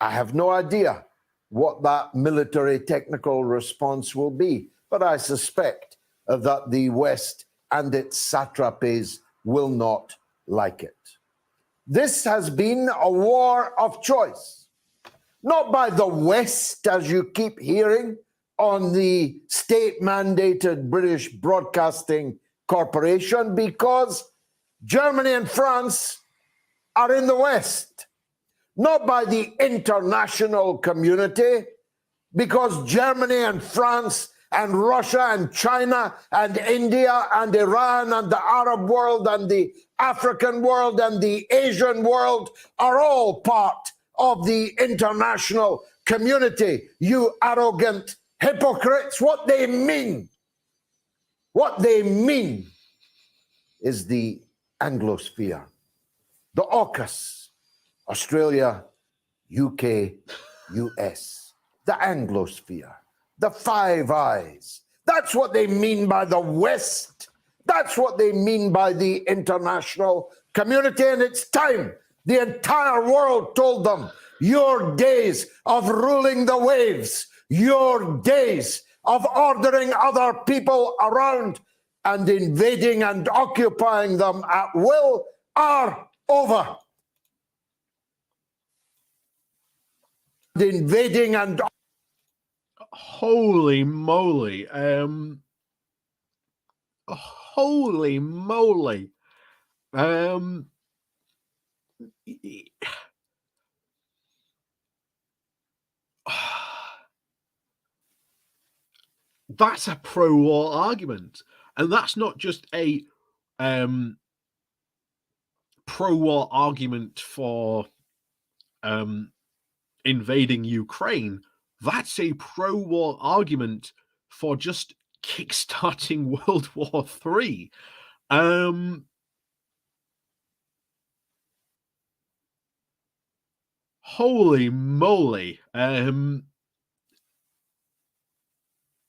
I have no idea what that military technical response will be, but I suspect that the West and its satrapies will not like it. This has been a war of choice, not by the West, as you keep hearing on the state-mandated British Broadcasting Corporation, because Germany and France are in the West, not by the international community, because Germany and France and Russia and China and India and Iran and the Arab world and the African world and the Asian world are all part of the international community. You arrogant hypocrites, what they mean is the Anglosphere, the AUKUS, Australia, UK, US, the Anglosphere, the Five Eyes. That's what they mean by the West. That's what they mean by the international community, and it's time. The entire world told them, your days of ruling the waves, your days of ordering other people around and invading and occupying them at will are over. Invading and... Holy moly. Holy moly. That's a pro-war argument. And that's not just a pro-war argument for invading Ukraine. That's a pro-war argument for just kickstarting World War III. Holy moly.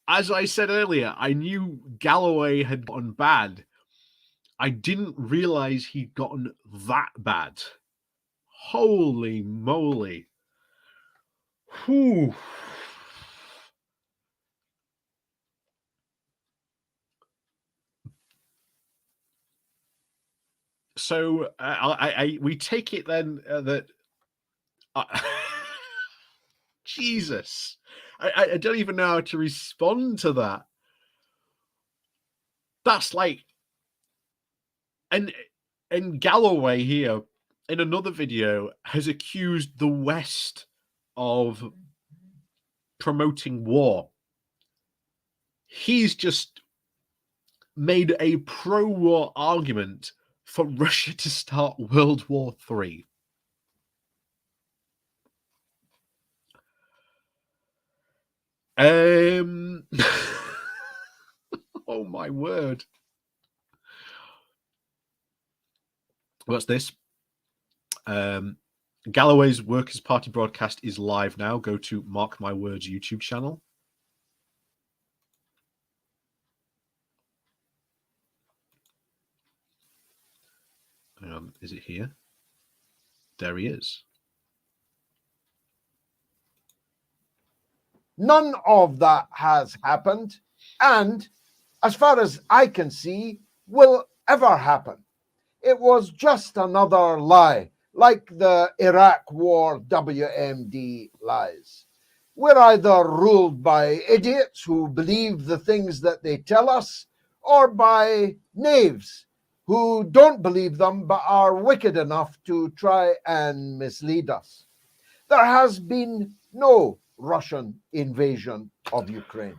As I said earlier, I knew Galloway had gotten bad. I didn't realize he'd gotten that bad. Holy moly. Whew. So we take it then that Jesus, I don't even know how to respond to that. That's like, and Galloway here in another video has accused the West of promoting war. He's just made a pro-war argument for Russia to start World War III. Oh my word. What's this? Galloway's Workers' Party broadcast is live now. Go to Mark My Words YouTube channel. Is it here? There he is. None of that has happened, and as far as I can see, will ever happen. It was just another lie, like the Iraq War WMD lies. We're either ruled by idiots who believe the things that they tell us, or by knaves who don't believe them but are wicked enough to try and mislead us. There has been no Russian invasion of Ukraine.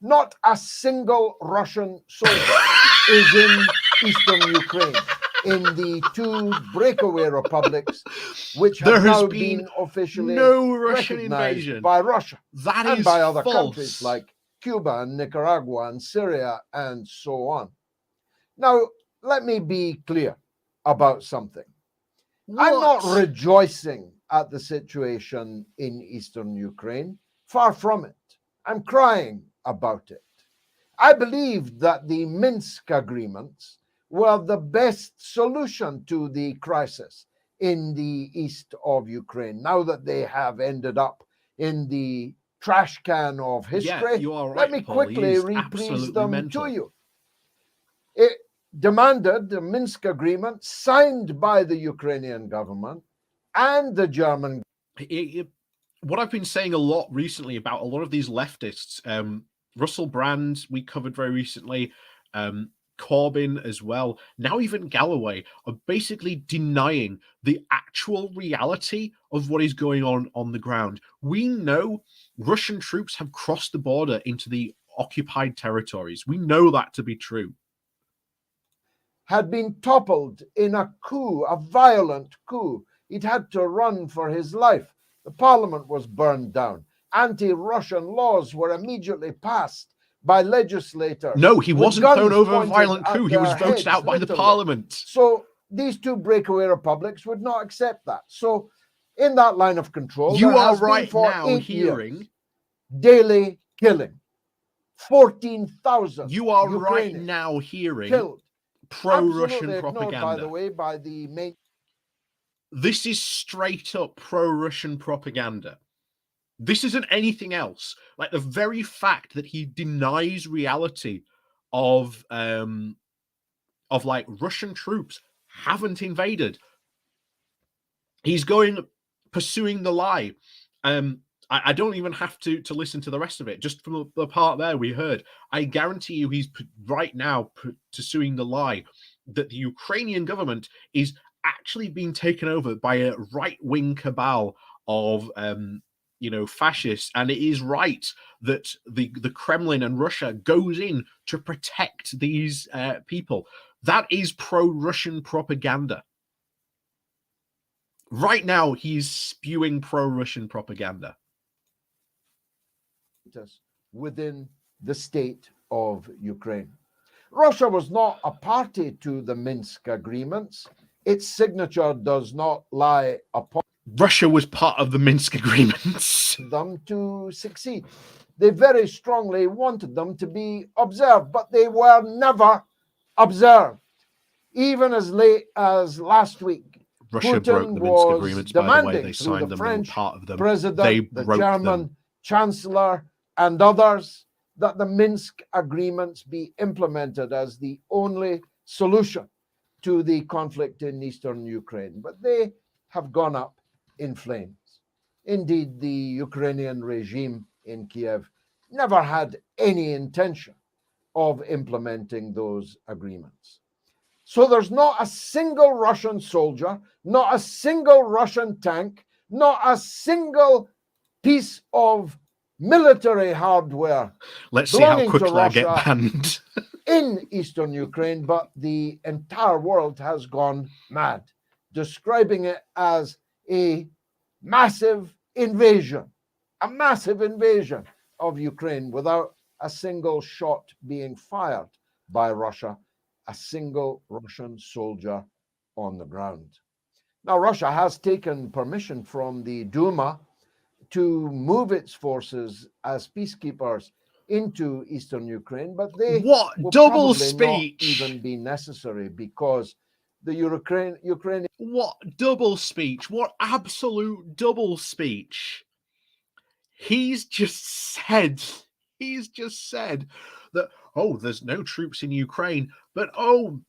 Not a single Russian soldier is in eastern Ukraine, in the two breakaway republics, which have now been officially recognized by Russia and by other countries like Cuba and Nicaragua and Syria and so on. Now, let me be clear about something. I'm not rejoicing at the situation in eastern Ukraine. Far from it. I'm crying about it. I believe that the Minsk agreements were the best solution to the crisis in the east of Ukraine. Now that they have ended up in the trash can of history, yeah, you are right, let me Paul. quickly reprise them to you. It demanded the Minsk agreement signed by the Ukrainian government and the German. What I've been saying a lot recently about a lot of these leftists, Russell Brand, we covered very recently, Corbyn as well, now even Galloway, are basically denying the actual reality of what is going on the ground. We know Russian troops have crossed the border into the occupied territories. We know that to be true. Had been toppled in a coup, a violent coup. He'd had to run for his life. The parliament was burned down. Anti-Russian laws were immediately passed by legislators. No, he wasn't thrown over a violent coup. He was voted out by the parliament. So these two breakaway republics would not accept that. So in that line of control, you are right now hearing daily killing. 14,000 You are right now hearing killed. Pro-Russian propaganda. By the way, by the main. This is straight up pro-Russian propaganda. This isn't anything else. Like the very fact that he denies reality of like Russian troops haven't invaded. He's pursuing the lie. I don't even have to listen to the rest of it. Just from the part there we heard, I guarantee you he's right now pursuing the lie that the Ukrainian government is actually being taken over by a right-wing cabal of, fascists. And it is right that the Kremlin and Russia goes in to protect these people. That is pro-Russian propaganda. Right now, he's spewing pro-Russian propaganda within the state of Ukraine. Russia was not a party to the Minsk agreements. Its signature does not lie upon Russia was part of the Minsk agreements. Them to succeed. They very strongly wanted them to be observed, but they were never observed. Even as late as last week, Russia Putin broke the Minsk agreements, by the way. They signed them, French they were part of them. President, They the broke German them. Chancellor, and others, that the Minsk agreements be implemented as the only solution to the conflict in eastern Ukraine, but they have gone up in flames. Indeed, the Ukrainian regime in Kiev never had any intention of implementing those agreements. So there's not a single Russian soldier, not a single Russian tank, not a single piece of military hardware Let's see how belonging to quickly I get Russia banned. in eastern Ukraine, but the entire world has gone mad, describing it as a massive invasion of Ukraine without a single shot being fired by Russia, a single Russian soldier on the ground. Now, Russia has taken permission from the Duma to move its forces as peacekeepers into eastern Ukraine, but they What will double probably speech? not even be necessary because the Ukrainian What double speech? What absolute double speech? He's just said that, oh, there's no troops in Ukraine, but oh,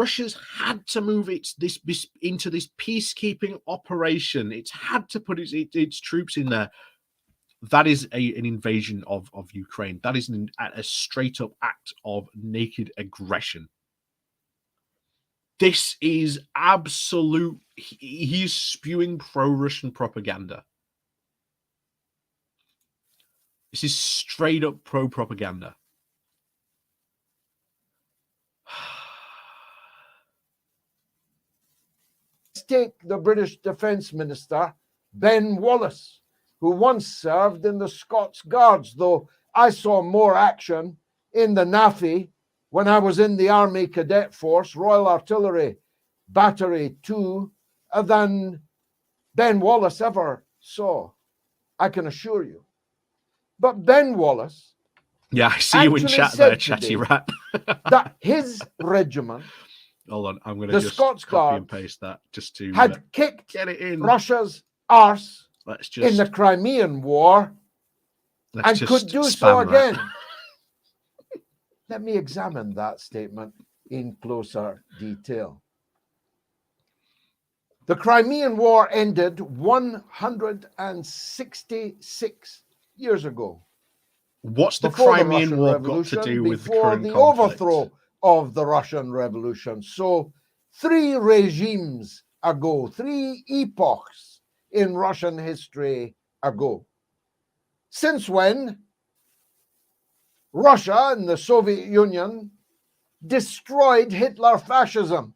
Russia's had to move this into this peacekeeping operation. It's had to put its troops in there. That is an invasion of Ukraine. That is a straight up act of naked aggression. This is absolute. He's spewing pro-Russian propaganda. This is straight up pro-propaganda. Take the British Defence Minister, Ben Wallace, who once served in the Scots Guards, though I saw more action in the NAFI when I was in the Army Cadet Force, Royal Artillery Battery 2, than Ben Wallace ever saw, I can assure you. But Ben Wallace, yeah, I see you in chat there, chatty rat. that his regiment, hold on, I'm going to the just Scots copy Guards, and paste that just to had kicked get it in. Russia's arse Let's just in the Crimean War and could do so again. Let me examine that statement in closer detail. The Crimean War ended 166 years ago. What's the before Crimean Russian War got to Revolution, do with the before current the conflict? overthrow of the Russian Revolution? So 3 regimes ago, 3 epochs in Russian history ago. Since when Russia and the Soviet Union destroyed Hitler fascism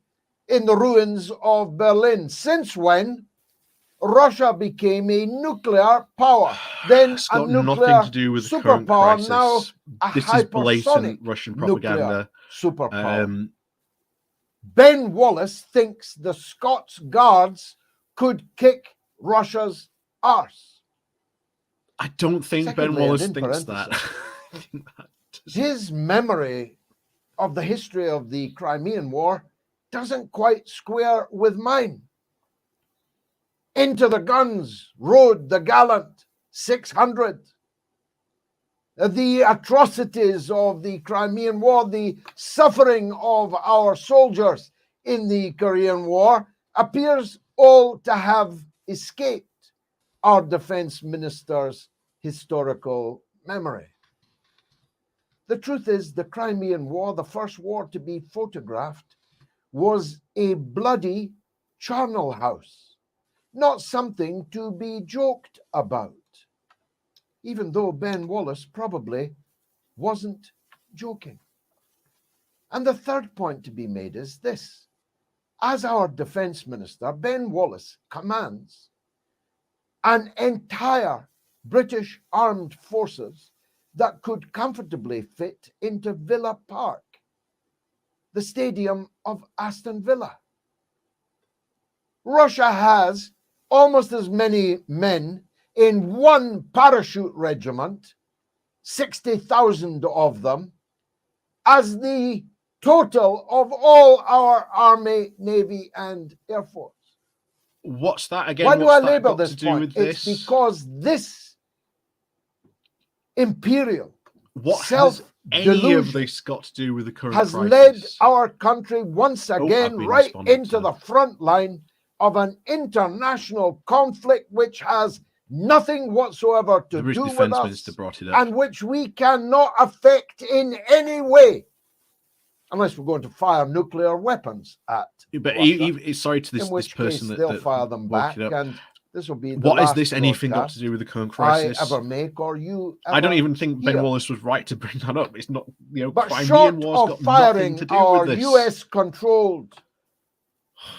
in the ruins of Berlin. Since when Russia became a nuclear power, then It's a got nuclear nothing to do with the current superpower, crisis. now a This is blatant hypersonic Russian nuclear propaganda. superpower. Ben Wallace thinks the Scots Guards could kick Russia's arse. I don't think Ben Secondly, Wallace and in thinks that. parenthesis, his memory of the history of the Crimean War doesn't quite square with mine. Into the guns rode the gallant 600. The atrocities of the Crimean War, the suffering of our soldiers in the Korean War appears all to have escaped our defense minister's historical memory. The truth is, the Crimean War, the first war to be photographed, was a bloody charnel house, not something to be joked about, even though Ben Wallace probably wasn't joking. And the third point to be made is this. As our defense minister, Ben Wallace commands an entire British armed forces that could comfortably fit into Villa Park, the stadium of Aston Villa. Russia has almost as many men in one parachute regiment, 60,000 of them, as the total of all our Army, Navy, and Air Force. What's that again? Why do I label this to do point? with It's this? because this imperial, What has any of delusion this got to do with the current has crisis? led our country once I've again been right responded into to. the front line of an international conflict which has nothing whatsoever to The British do with Defence us Minister brought it up. and which we cannot affect in any way unless we're going to fire nuclear weapons at But Russia, sorry to in this which person case that, they'll that fire them brought back, it up. and this will be the What has last this anything got broadcast to do with the current I crisis? ever make or you ever I don't even think Ben hear. Wallace was right to bring that up. It's not, But Crimean short War's of got nothing firing to do our with this. US-controlled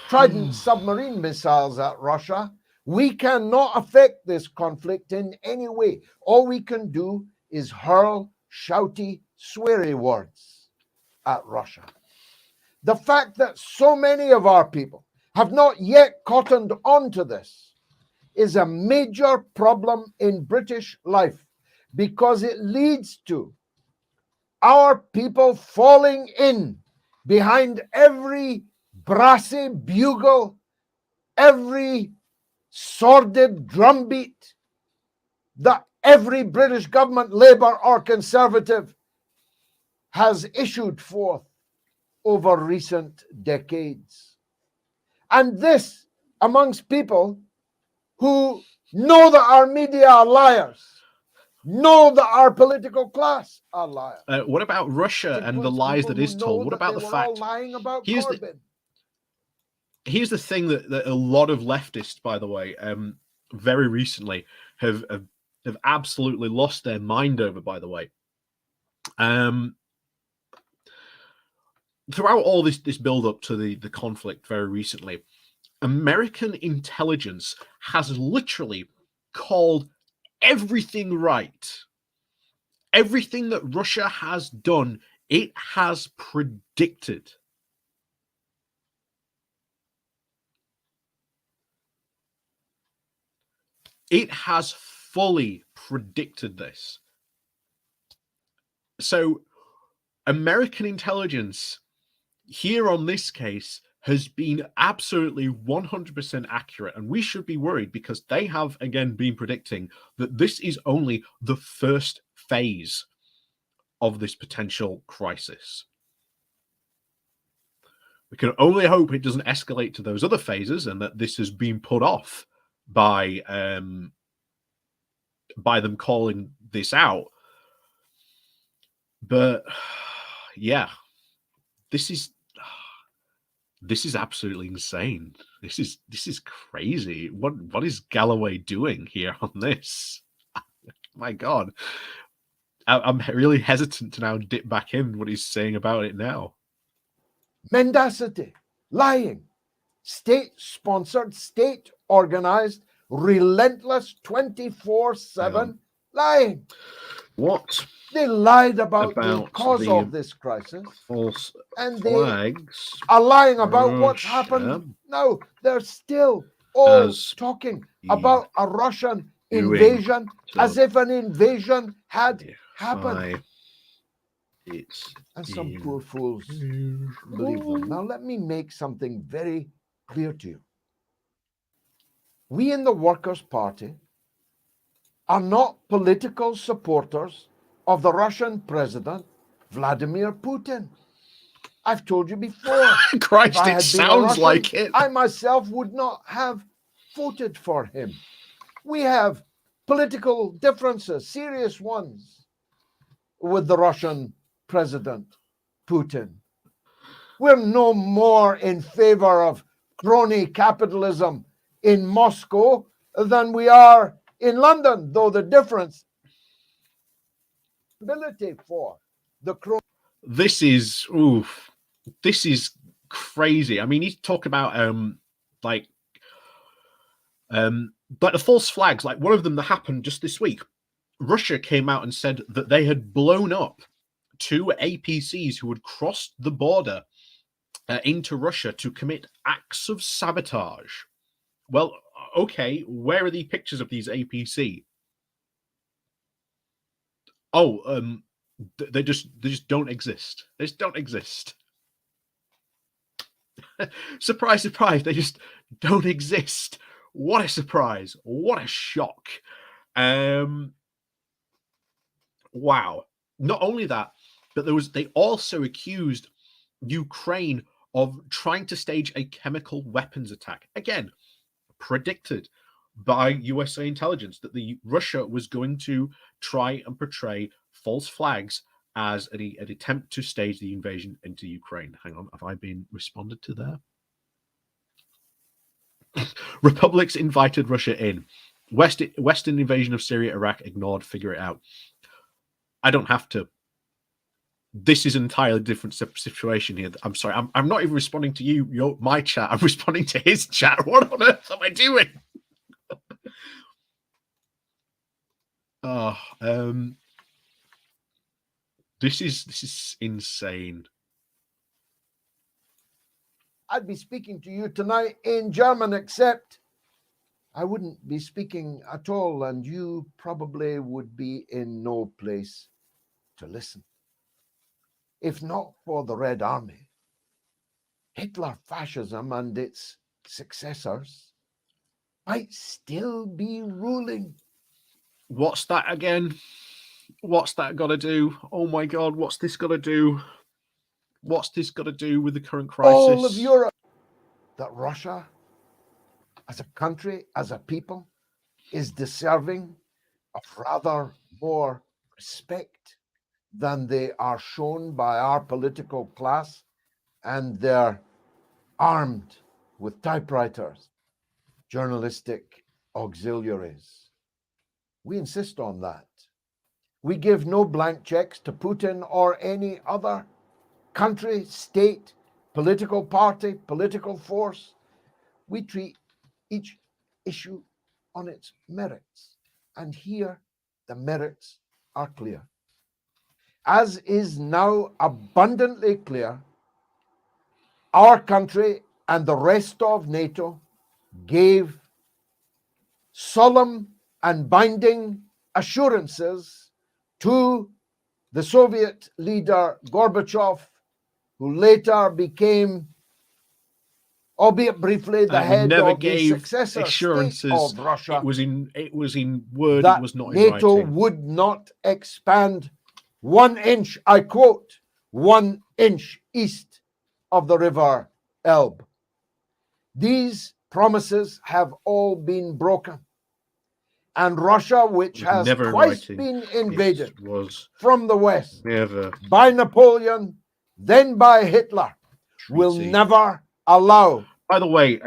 Trident submarine missiles at Russia, we cannot affect this conflict in any way. All we can do is hurl shouty, sweary words at Russia. The fact that so many of our people have not yet cottoned onto this is a major problem in British life, because it leads to our people falling in behind every brassy bugle, every sordid drumbeat that every British government, Labour or Conservative, has issued forth over recent decades. And this amongst people who know that our media are liars, know that our political class are liars. What about Russia and the lies that is told? What about the fact? Lying about Here's the thing that a lot of leftists, by the way, very recently have absolutely lost their mind over, by the way. Throughout all this build up to the conflict very recently, American intelligence has literally called everything right. Everything that Russia has done, it has predicted. It has fully predicted this. So American intelligence here on this case has been absolutely 100% accurate, and we should be worried because they have again been predicting that this is only the first phase of this potential crisis. We can only hope it doesn't escalate to those other phases and that this has been put off by them calling this out. But yeah, this is absolutely insane. This is crazy. What is Galloway doing here on this? My God, I'm really hesitant to now dip back in what he's saying about it now. Mendacity, lying, state-sponsored, state-organized, relentless, 24/7 lying. What? They lied about the cause of this crisis. False and flags. They are lying about what's happened. No, they're still all talking about a Russian invasion as if an invasion had happened. And some poor fools believe them. Now, let me make something very clear to you. We in the Workers' Party are not political supporters of the Russian president, Vladimir Putin. I've told you before. Christ, it sounds like it. I myself would not have voted for him. We have political differences, serious ones, with the Russian president, Putin. We're no more in favor of crony capitalism in Moscow than we are in London, though the difference for the crony. This is crazy. I mean, you talk about like the false flags. Like one of them that happened just this week. Russia came out and said that they had blown up 2 APCs who had crossed the border into Russia to commit acts of sabotage. Well, okay, where are the pictures of these APC? Oh, they just don't exist. They just don't exist. Surprise, surprise, they just don't exist. What a surprise. What a shock. Wow. Not only that, But they also accused Ukraine of trying to stage a chemical weapons attack. Again, predicted by USA intelligence that Russia was going to try and portray false flags as an attempt to stage the invasion into Ukraine. Hang on, have I been responded to there? Republics invited Russia in. Western invasion of Syria, Iraq ignored. Figure it out. I don't have to. This is an entirely different situation here. I'm sorry. I'm not even responding to you, my chat. I'm responding to his chat. What on earth am I doing? This is insane. I'd be speaking to you tonight in German, except I wouldn't be speaking at all, and you probably would be in no place to listen. If not for the Red Army, Hitler fascism and its successors might still be ruling. What's that again? What's that got to do? Oh my God, what's this got to do? What's this got to do with the current crisis? All of Europe, that Russia, as a country, as a people, is deserving of rather more respect than they are shown by our political class, and they're armed with typewriters, journalistic auxiliaries. We insist on that. We give no blank checks to Putin or any other country, state, political party, political force. We treat each issue on its merits. And here, the merits are clear. As is now abundantly clear, our country and the rest of NATO gave solemn and binding assurances to the Soviet leader Gorbachev, who later became, albeit briefly, the head of the successor state of Russia. It was in word. That it was not NATO in writing. would not expand 1 inch, I quote, 1 inch east of the river Elbe. These promises have all been broken. And Russia, which has twice been invaded from the West, by Napoleon, then by Hitler, will never allow. By the way,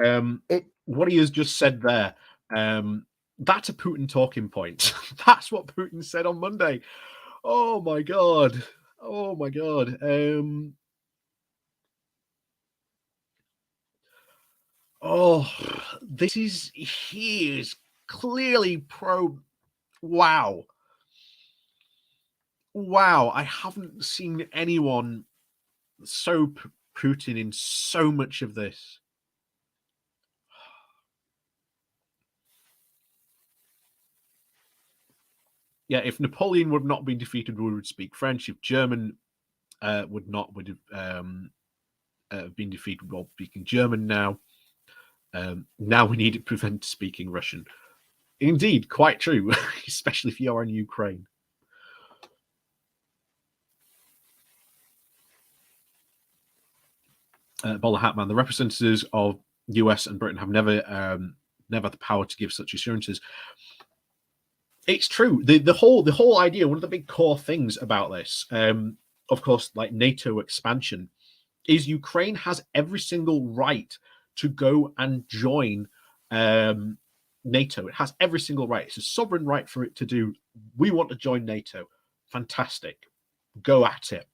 what he has just said there, that's a Putin talking point. That's what Putin said on Monday. Oh my God. Oh my God. He is clearly pro. Wow. I haven't seen anyone so Putin in so much of this. Yeah, if Napoleon would not been defeated, we would speak French. If German would have been defeated, we're speaking German now. Now we need to prevent speaking Russian. Indeed, quite true, especially if you are in Ukraine. Bowler Hatman, the representatives of US and Britain have never the power to give such assurances. It's true. The whole idea, one of the big core things about this, of course, like NATO expansion, is Ukraine has every single right to go and join NATO. It has every single right. It's a sovereign right for it to do. We want to join NATO. Fantastic. Go at it.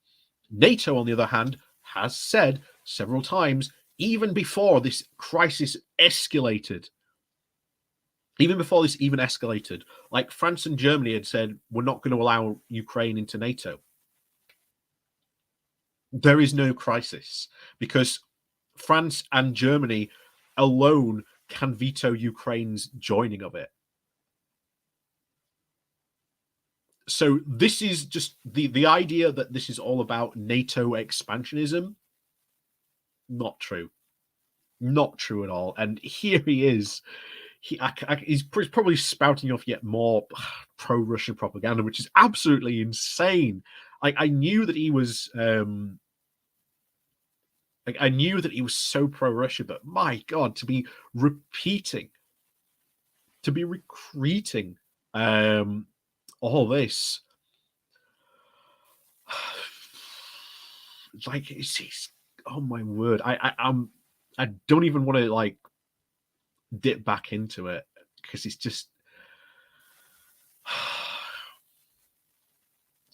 NATO, on the other hand, has said several times, even before this crisis escalated, like France and Germany had said, we're not going to allow Ukraine into NATO. There is no crisis because France and Germany alone can veto Ukraine's joining of it. So this is just the idea that this is all about NATO expansionism. Not true. Not true at all. And here he is. He's probably spouting off yet more pro-Russian propaganda, which is absolutely insane. I knew that he was I knew that he was so pro-Russia, but my God, to be recreating all this, like it's oh my word, I don't even want to like dip back into it because it's just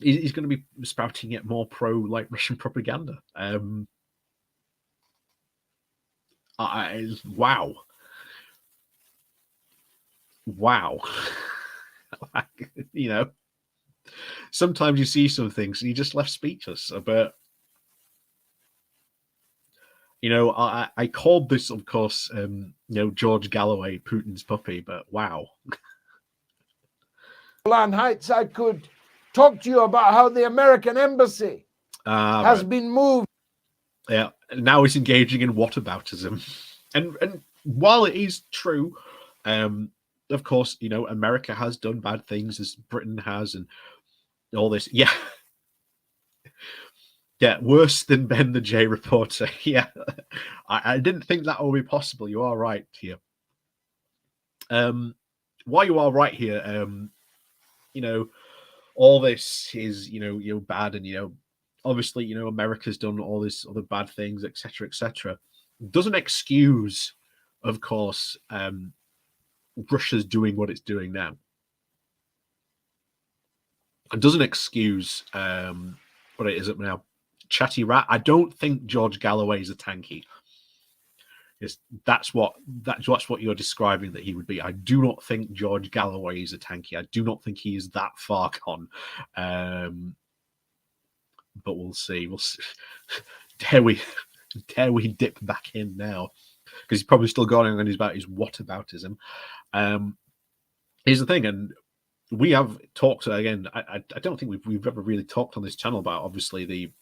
he's going to be spouting yet more pro like Russian propaganda. Wow. You know, sometimes you see some things and you just left speechless. But you know, I called this, of course, you know, George Galloway, Putin's puppy. But wow. Golan Heights, I could talk to you about how the American embassy has Right. been moved. Yeah, now he's engaging in whataboutism, and while it is true, of course, you know, America has done bad things as Britain has, and all this. Yeah, yeah, worse than Ben the J reporter. Yeah, I didn't think that would be possible. You are right here. While you are right here, you know, all this is you know bad, and you know, obviously, you know, America's done all this other bad things, etc., etc. Doesn't excuse, of course, Russia's doing what it's doing now. It doesn't excuse what it is up now. Chatty rat. I don't think George Galloway is a tanky. That's what you're describing that he would be. I do not think George Galloway is a tanky. I do not think he is that far gone. But we'll see. We'll see. Dare we dip back in now? Because he's probably still going on about his whataboutism. Here's the thing, and we have talked again. I don't think we've ever really talked on this channel about obviously the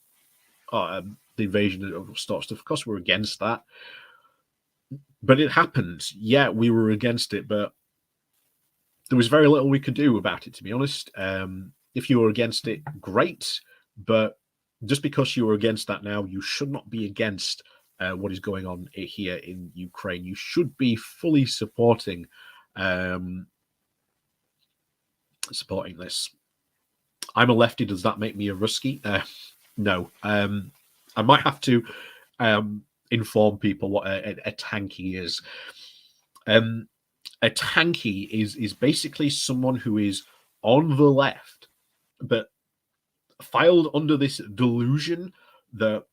invasion of stuff. Of course, we're against that, but it happened. Yeah, we were against it, but there was very little we could do about it, to be honest. If you were against it, great, but just because you were against that now, you should not be against what is going on here in Ukraine. You should be fully supporting this. I'm a lefty. Does that make me a Rusky? No. I might have to inform people what a tanky is. A tanky is basically someone who is on the left, but filed under this delusion that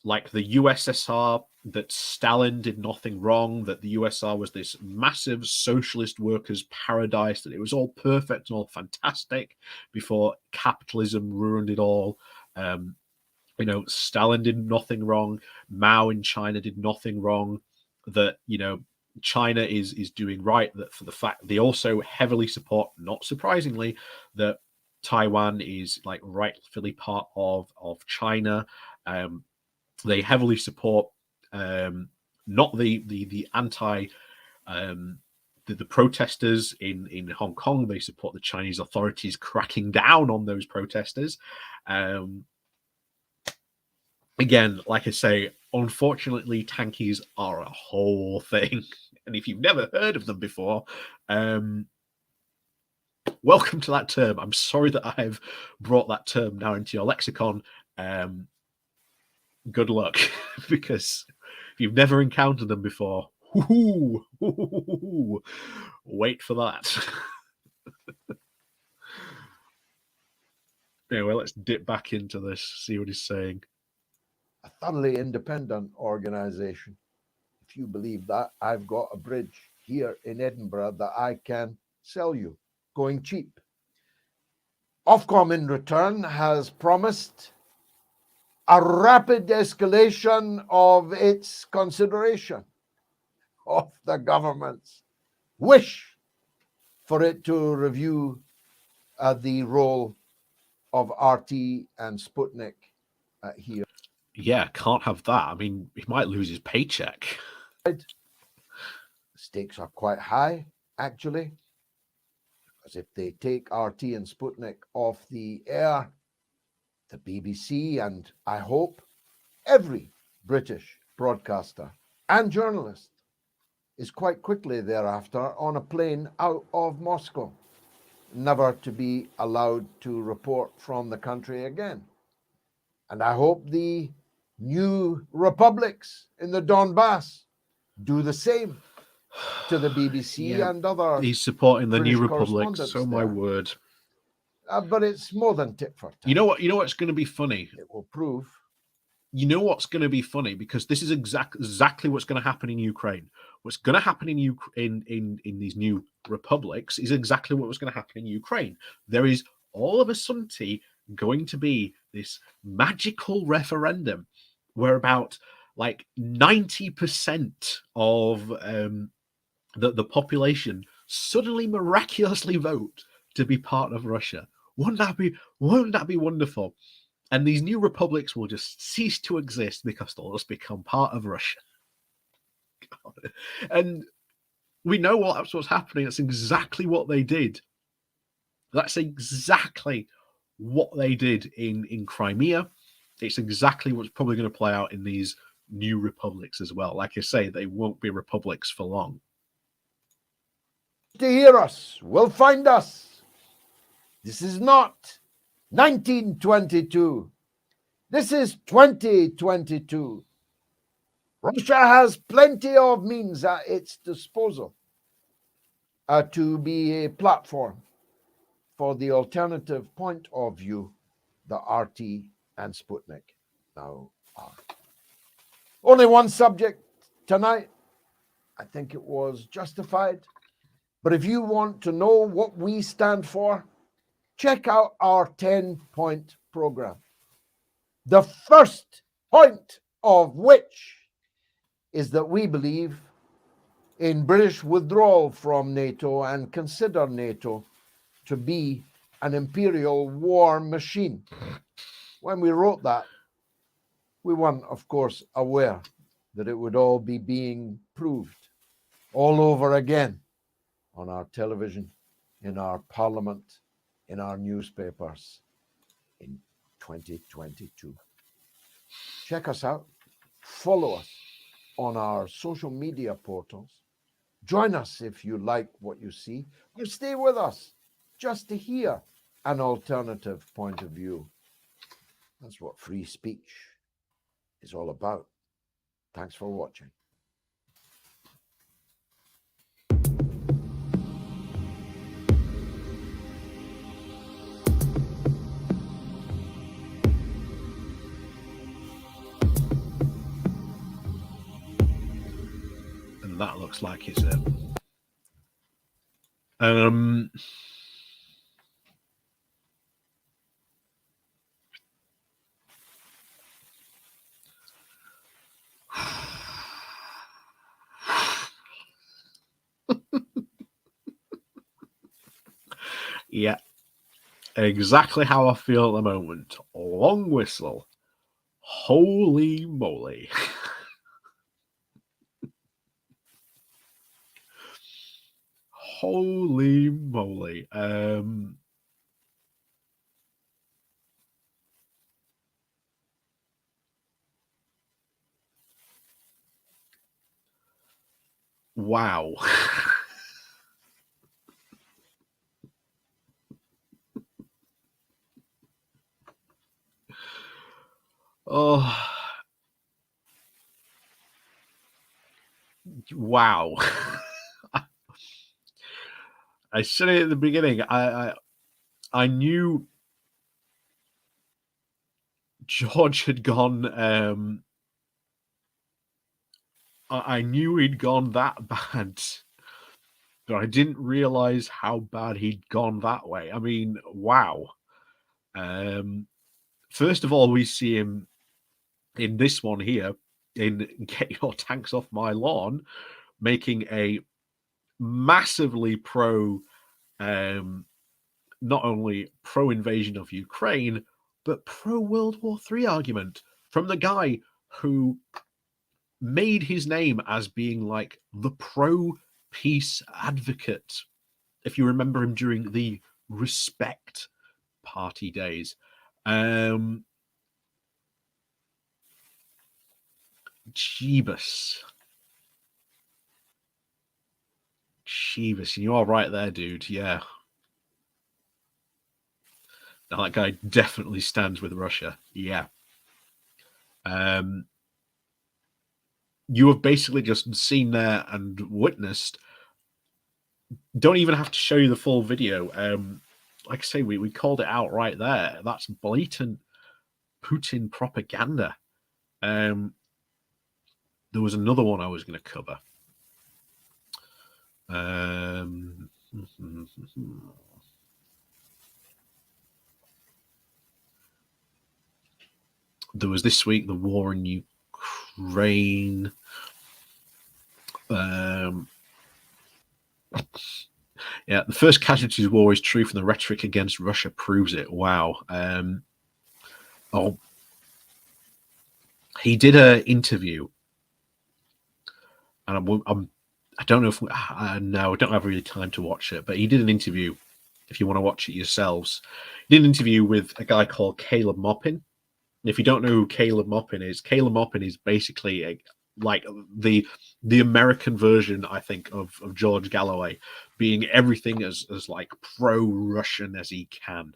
like the USSR, that Stalin did nothing wrong, that the USSR was this massive socialist workers' paradise, that it was all perfect and all fantastic before capitalism ruined it all. You know, Stalin did nothing wrong. Mao in China did nothing wrong. That, you know, China is doing right. That for the fact they also heavily support, not surprisingly, that Taiwan is like rightfully part of China. They heavily support not the anti the protesters in Hong Kong. They support the Chinese authorities cracking down on those protesters. Again, like I say, unfortunately, tankies are a whole thing. And if you've never heard of them before, welcome to that term. I'm sorry that I've brought that term now into your lexicon. Good luck, because if you've never encountered them before, wait for that. Anyway, let's dip back into this, see what he's saying. A thoroughly independent organization. If you believe that, I've got a bridge here in Edinburgh that I can sell you, going cheap. Ofcom in return has promised a rapid escalation of its consideration of the government's wish for it to review the role of RT and Sputnik here. Yeah, can't have that. I mean, he might lose his paycheck. The stakes are quite high, actually. Because if they take RT and Sputnik off the air, the BBC and I hope every British broadcaster and journalist is quite quickly thereafter on a plane out of Moscow, never to be allowed to report from the country again. And I hope the new republics in the Donbass do the same to the BBC Yeah, and other. He's supporting the British new republic, correspondents so my there. word. But it's more than tit for tat. You know what's going to be funny? It will prove. You know what's going to be funny, because this is exactly what's going to happen in Ukraine. What's going to happen in these new republics is exactly what was going to happen in Ukraine. There is all of a sudden going to be this magical referendum where about like 90% of the population suddenly miraculously vote to be part of Russia. Wouldn't that be wonderful? And these new republics will just cease to exist because they'll just become part of Russia. God. And we know that's what's happening. That's exactly what they did. That's exactly what they did in Crimea. It's exactly what's probably going to play out in these new republics as well. Like I say, they won't be republics for long. To hear us will find us. This is not 1922. This is 2022. Russia has plenty of means at its disposal to be a platform for the alternative point of view, the RT and Sputnik now are. Only one subject tonight. I think it was justified. But if you want to know what we stand for, check out our 10-point program. The first point of which is that we believe in British withdrawal from NATO and consider NATO to be an imperial war machine. When we wrote that, we weren't, of course, aware that it would all be being proved all over again on our television, in our parliament, in our newspapers in 2022. Check us out. Follow us on our social media portals. Join us if you like what you see. You stay with us just to hear an alternative point of view. That's what free speech is all about. Thanks for watching. And that looks like it's it. Yeah, exactly how I feel at the moment. Long whistle. Holy moly. Holy moly. Wow. Oh, wow. I said it at the beginning. I knew George had gone. I knew he'd gone that bad, but I didn't realize how bad he'd gone that way. I mean, wow. First of all, we see him in this one here in Get Your Tanks Off My Lawn, making a massively pro, not only pro invasion of Ukraine, but pro World War III argument from the guy who made his name as being like the pro peace advocate if you remember him during the Respect Party days. Jeebus. You are right there, dude. Yeah. Now that guy definitely stands with Russia. Yeah. You have basically just seen there and witnessed. Don't even have to show you the full video. Like I say, we called it out right there. That's blatant Putin propaganda. There was another one I was going to cover. There was this week the war in Ukraine. Yeah, the first casualties of war is truth, and the rhetoric against Russia proves it. Wow. He did an interview, and I don't know if no, I don't have really time to watch it, but he did an interview. If you want to watch it yourselves, he did an interview with a guy called Caleb Maupin. And if you don't know who Caleb Maupin is basically like the American version, I think, of George Galloway, being everything as like pro-Russian as he can.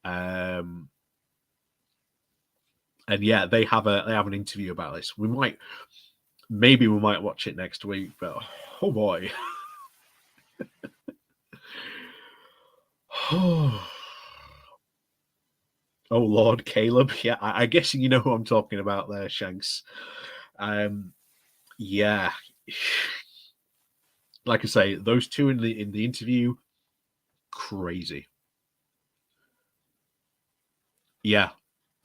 And yeah, they have an interview about this. Maybe we might watch it next week, but oh boy. Oh Lord, Caleb. Yeah, I guess you know who I'm talking about there, Shanks. Yeah. Like I say, those two in the interview, crazy. Yeah.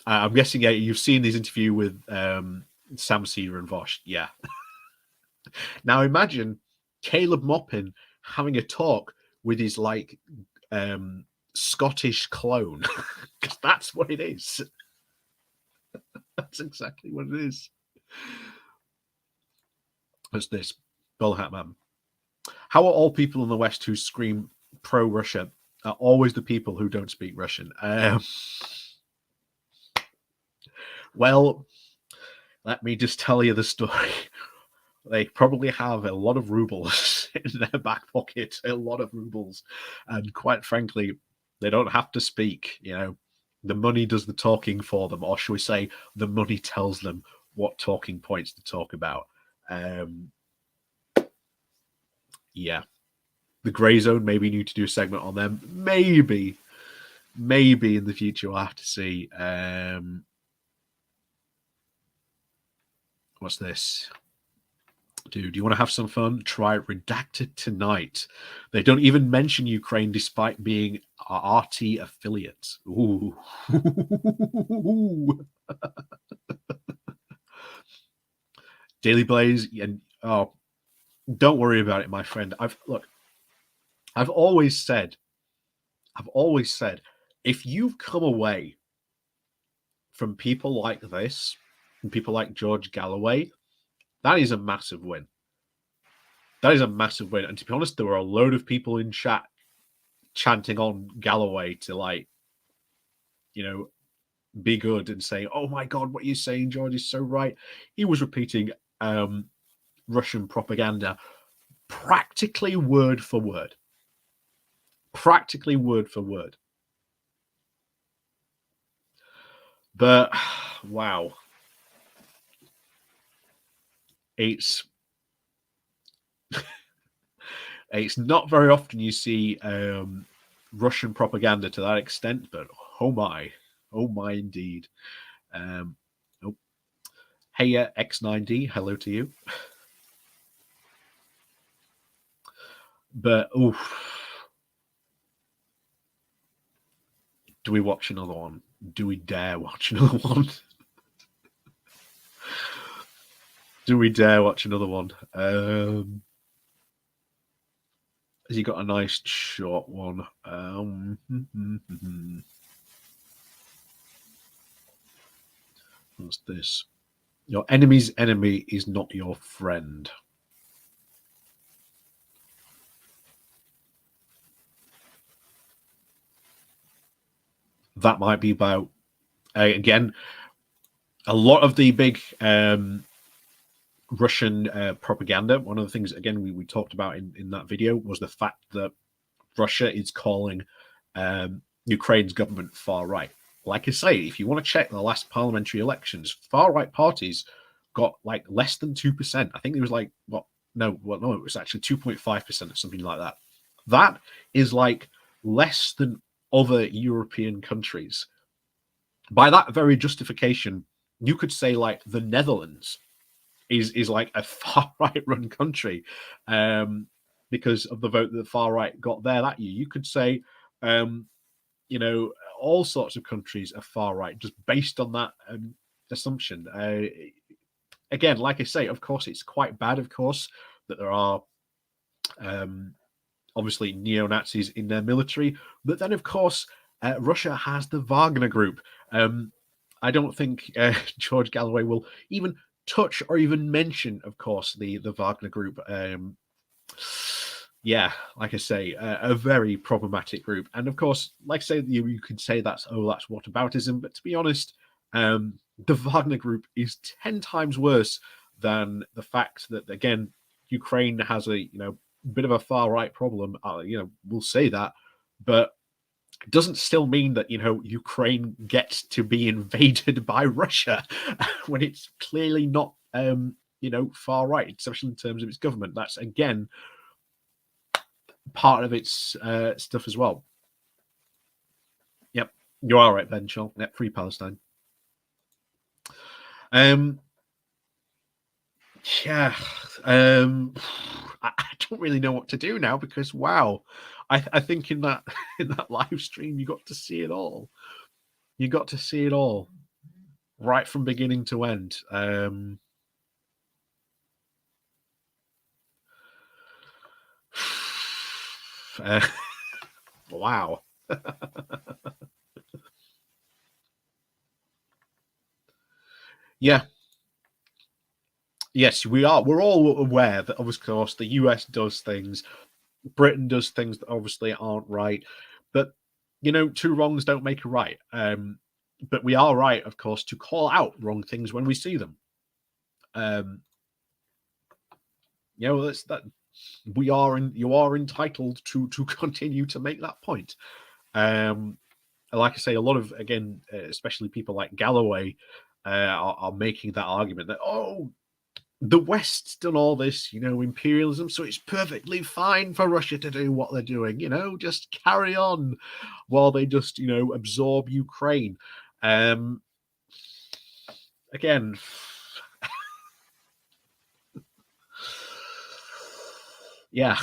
I'm guessing you've seen this interview with Sam Cedar and Vosh. Yeah. Now imagine Caleb Maupin having a talk with his like Scottish clone, because that's what it is. That's exactly what it is. What's this? Bullhat man. How are all people in the West who scream pro-Russia are always the people who don't speak Russian? Well, let me just tell you the story. They probably have a lot of rubles in their back pocket, a lot of rubles. And quite frankly, they don't have to speak. You know, the money does the talking for them, or shall we say, the money tells them what talking points to talk about. Yeah. The grey zone, maybe you need to do a segment on them. Maybe in the future we'll have to see. What's this? Dude, you want to have some fun? Try Redacted Tonight. They don't even mention Ukraine despite being RT affiliates. Ooh. Daily Blaze, and don't worry about it, my friend. I've always said, if you've come away from people like this, and people like George Galloway, that is a massive win. That is a massive win. And to be honest, there were a load of people in chat chanting on Galloway to, like, you know, be good and saying, oh my God, what you're saying, George, is so right. He was repeating Russian propaganda practically word for word. Practically word for word. But, wow. It's not very often you see Russian propaganda to that extent, but oh my indeed. Hey, X9D, hello to you. But do we watch another one? Do we dare watch another one? Do we dare watch another one? Has he got a nice short one? What's this? Your enemy's enemy is not your friend. that might be about, again, a lot of the big Russian propaganda. One of the things, again, we talked about in that video was the fact that Russia is calling Ukraine's government far right. Like I say, if you want to check the last parliamentary elections, far right parties got like less than 2%. I think it was like, no, it was actually 2.5% or something like that. That is like less than other European countries. By that very justification, you could say like the Netherlands is like a far right run country because of the vote that the far right got there that year. You could say, you know, all sorts of countries are far right just based on that assumption. Again, like I say, of course, it's quite bad, of course, that there are obviously neo-Nazis in their military. But then, of course, Russia has the Wagner Group. I don't think George Galloway will even touch or even mention, of course, the Wagner Group. Yeah, like I say, a very problematic group. And of course, like I say, you could say that's whataboutism. But to be honest, the Wagner Group is 10 times worse than the fact that, again, Ukraine has a bit of a far right problem. We'll say that, but it doesn't still mean that Ukraine gets to be invaded by Russia when it's clearly not far right, especially in terms of its government. That's again part of its stuff as well. Yep, you are right, Ben Shaw. Yep, free Palestine. Yeah, I don't really know what to do now because wow, I think in that live stream you got to see it all. You got to see it all, right from beginning to end. Wow. Yeah. Yes, we are. We're all aware that, of course, the US does things, Britain does things that obviously aren't right, but two wrongs don't make a right. But we are right, of course, to call out wrong things when we see them. That's that. You are entitled to continue to make that point. Like I say, a lot of, again, especially people like Galloway are making that argument that, the West's done all this, imperialism, so it's perfectly fine for Russia to do what they're doing, just carry on while they just, absorb Ukraine. Again, yeah.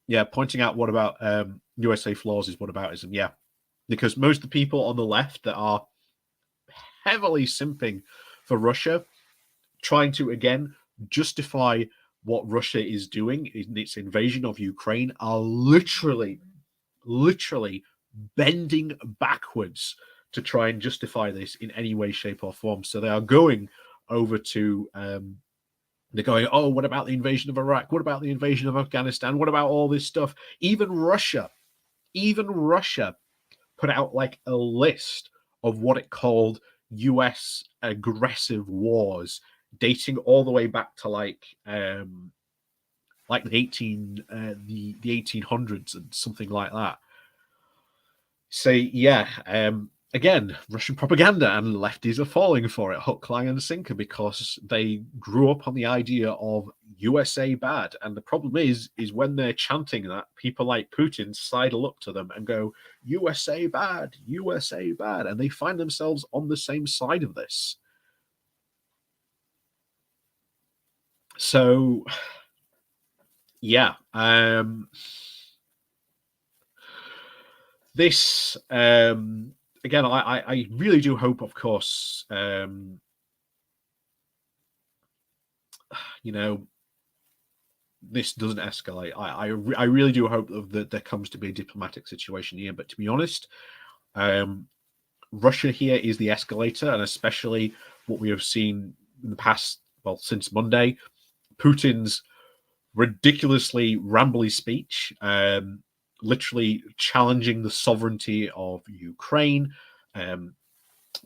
Yeah, pointing out what about USA flaws is whataboutism, yeah. Because most of the people on the left that are heavily simping for Russia, trying to, again, justify what Russia is doing in its invasion of Ukraine, are literally bending backwards to try and justify this in any way, shape, or form. So they are going over to, they're going, what about the invasion of Iraq? What about the invasion of Afghanistan? What about all this stuff? Even Russia put out like a list of what it called US aggressive wars, dating all the way back to like the 1800s and something like that. So yeah, again, Russian propaganda, and lefties are falling for it, hook, line, and sinker, because they grew up on the idea of USA bad. And the problem is when they're chanting that, people like Putin sidle up to them and go, USA bad, and they find themselves on the same side of this. So, yeah, this again, I really do hope, of course, this doesn't escalate. I really do hope that there comes to be a diplomatic situation here. But to be honest, Russia here is the escalator, and especially what we have seen in the past, since Monday, Putin's ridiculously rambly speech, literally challenging the sovereignty of Ukraine,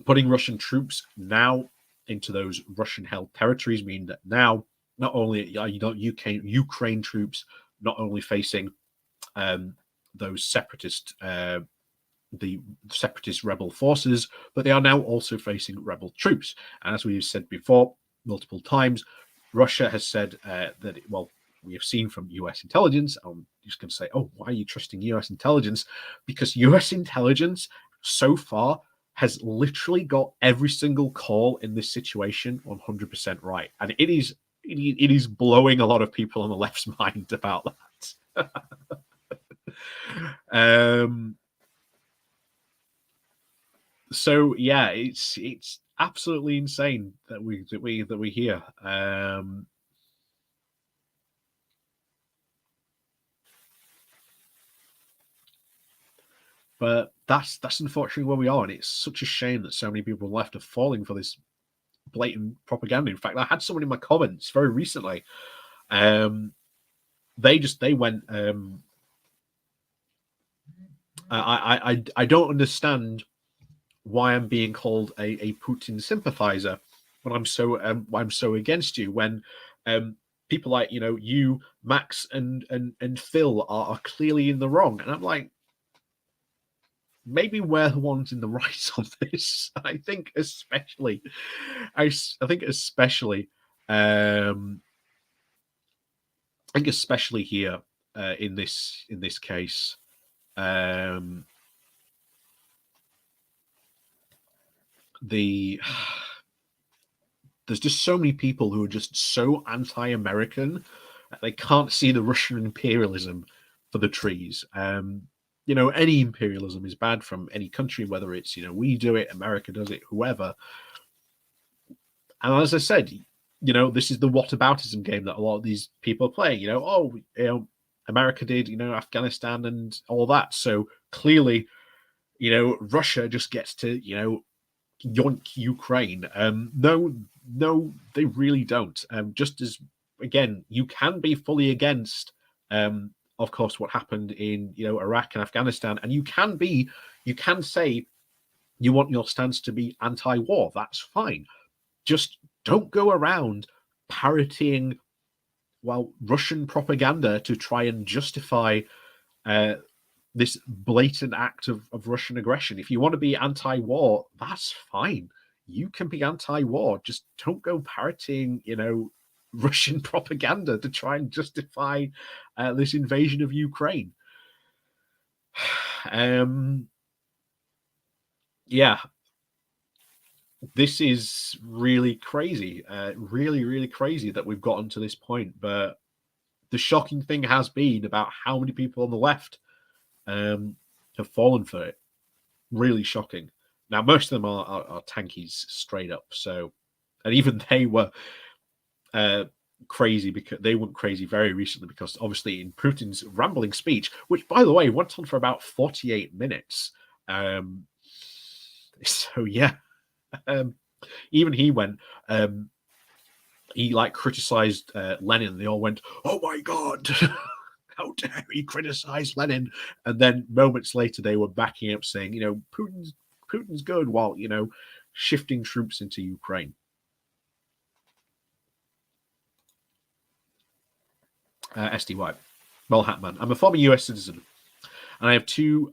putting Russian troops now into those Russian-held territories, mean that now not only are Ukraine troops not only facing those the separatist rebel forces, but they are now also facing rebel troops. And as we've said before multiple times, Russia has said that, well, we have seen from US intelligence, I'm just going to say, oh, why are you trusting US intelligence? Because US intelligence so far has literally got every single call in this situation 100% right. And it is blowing a lot of people on the left's mind about that. So yeah, it's absolutely insane that we hear. But that's unfortunately where we are, and it's such a shame that so many people left are falling for this blatant propaganda. In fact, I had someone in my comments very recently. They went. I don't understand why I'm being called a Putin sympathizer when I'm so against you. When people like you, Max, and Phil are clearly in the wrong, and I'm like, maybe we're the ones in the right on this. I think especially here in this case. There's just so many people who are just so anti-American that they can't see the Russian imperialism for the trees. Any imperialism is bad from any country, whether it's we do it, America does it, whoever. And as I said, this is the whataboutism game that a lot of these people are playing. America did, Afghanistan and all that. So clearly, Russia just gets to, yoink Ukraine. No, they really don't. Just as, again, you can be fully against, of course, what happened in, Iraq and Afghanistan, and you can say you want your stance to be anti-war. That's fine. Just don't go around parroting, Russian propaganda to try and justify this blatant act of Russian aggression. If you want to be anti-war, that's fine. You can be anti-war. Just don't go parroting, Russian propaganda to try and justify this invasion of Ukraine. Yeah. This is really crazy. Really, really crazy that we've gotten to this point. But the shocking thing has been about how many people on the left have fallen for it. Really shocking. Now, most of them are tankies straight up. So, and even they were crazy because they went crazy very recently because obviously in Putin's rambling speech, which by the way went on for about 48 minutes. So yeah, even he went. He criticized Lenin, and they all went, "Oh my God, how dare he criticize Lenin?" And then moments later, they were backing up, saying, Putin's good, while shifting troops into Ukraine. SDY, well, Hatman, I'm a former US citizen, and I have two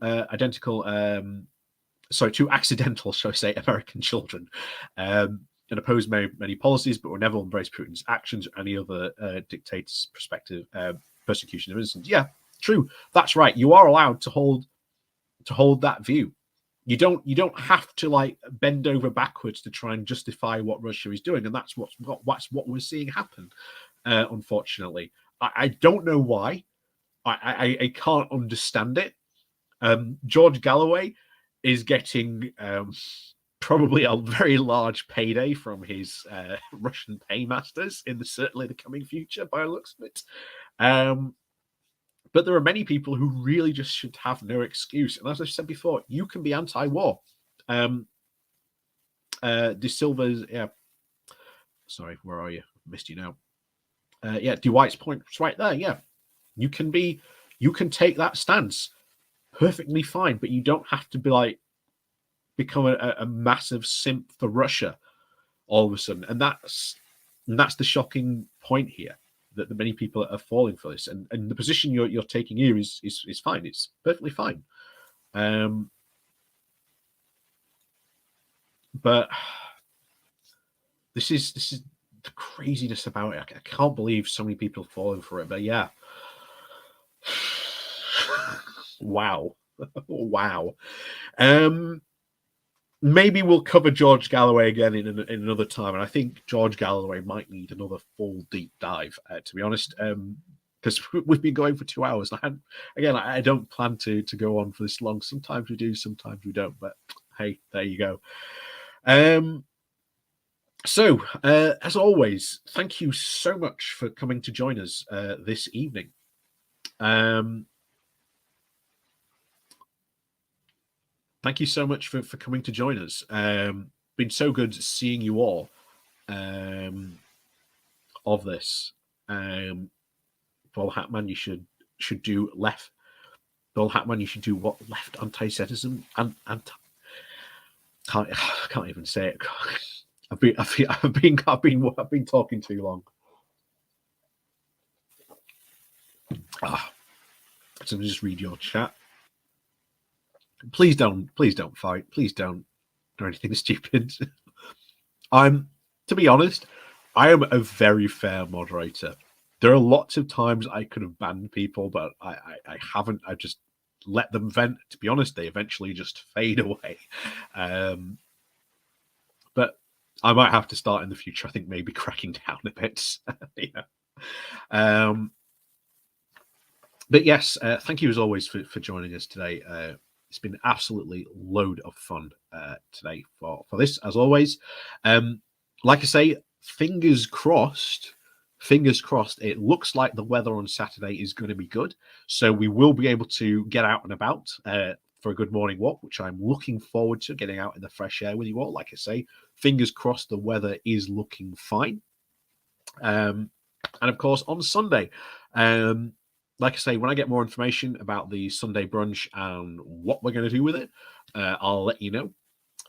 accidental, shall I say, American children. And oppose many policies, but will never embrace Putin's actions or any other dictator's persecution of innocents. Yeah, true. That's right. You are allowed to hold that view. You don't have to bend over backwards to try and justify what Russia is doing, and that's what we're seeing happen. Unfortunately, I don't know why. I can't understand it. George Galloway is getting probably a very large payday from his Russian paymasters in certainly the coming future, by the looks of it. But there are many people who really just should have no excuse. And as I said before, you can be anti-war. De Silva's, yeah. Sorry, where are you? Missed you now. Yeah, Dwight's point is right there. Yeah, you can be You can take that stance perfectly fine, but you don't have to be like become a massive simp for Russia all of a sudden. And that's the shocking point here, that many people are falling for this. And the position you're taking here is fine. It's perfectly fine. But this is the craziness about it. I can't believe so many people are falling for it. But yeah. Wow. Wow. Maybe we'll cover George Galloway again in another time. And I think George Galloway might need another full deep dive, to be honest, because we've been going for 2 hours. I don't plan to go on for this long. Sometimes we do, sometimes we don't. But hey, there you go. So, as always, thank you so much for coming to join us this evening. Thank you so much for coming to join us. Been so good seeing you all of this. Paul Hatman, you should do left. Paul Hatman, you should do what? Left anti-Semitism and can't even say it. I've been talking too long. So just read your chat. Please don't fight. Please don't do anything stupid. To be honest, I am a very fair moderator. There are lots of times I could have banned people, but I haven't. I just let them vent. To be honest, they eventually just fade away. But I might have to start in the future. I think maybe cracking down a bit. But yes, thank you as always for joining us today. It's been absolutely load of fun today for this, as always. Like I say, fingers crossed. It looks like the weather on Saturday is going to be good, so we will be able to get out and about for a good morning walk, which I'm looking forward to, getting out in the fresh air with you all. Like I say, fingers crossed the weather is looking fine. And of course, on Sunday, like I say, when I get more information about the Sunday brunch and what we're going to do with it, I'll let you know.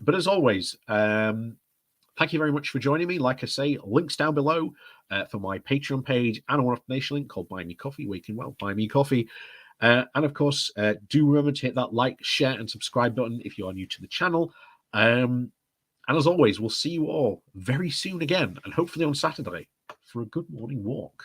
But as always, thank you very much for joining me. Like I say, links down below for my Patreon page and a one-off donation link called Buy Me Coffee, where you can, buy me coffee. And of course, do remember to hit that like, share, and subscribe button if you are new to the channel. And as always, we'll see you all very soon again, and hopefully on Saturday for a good morning walk.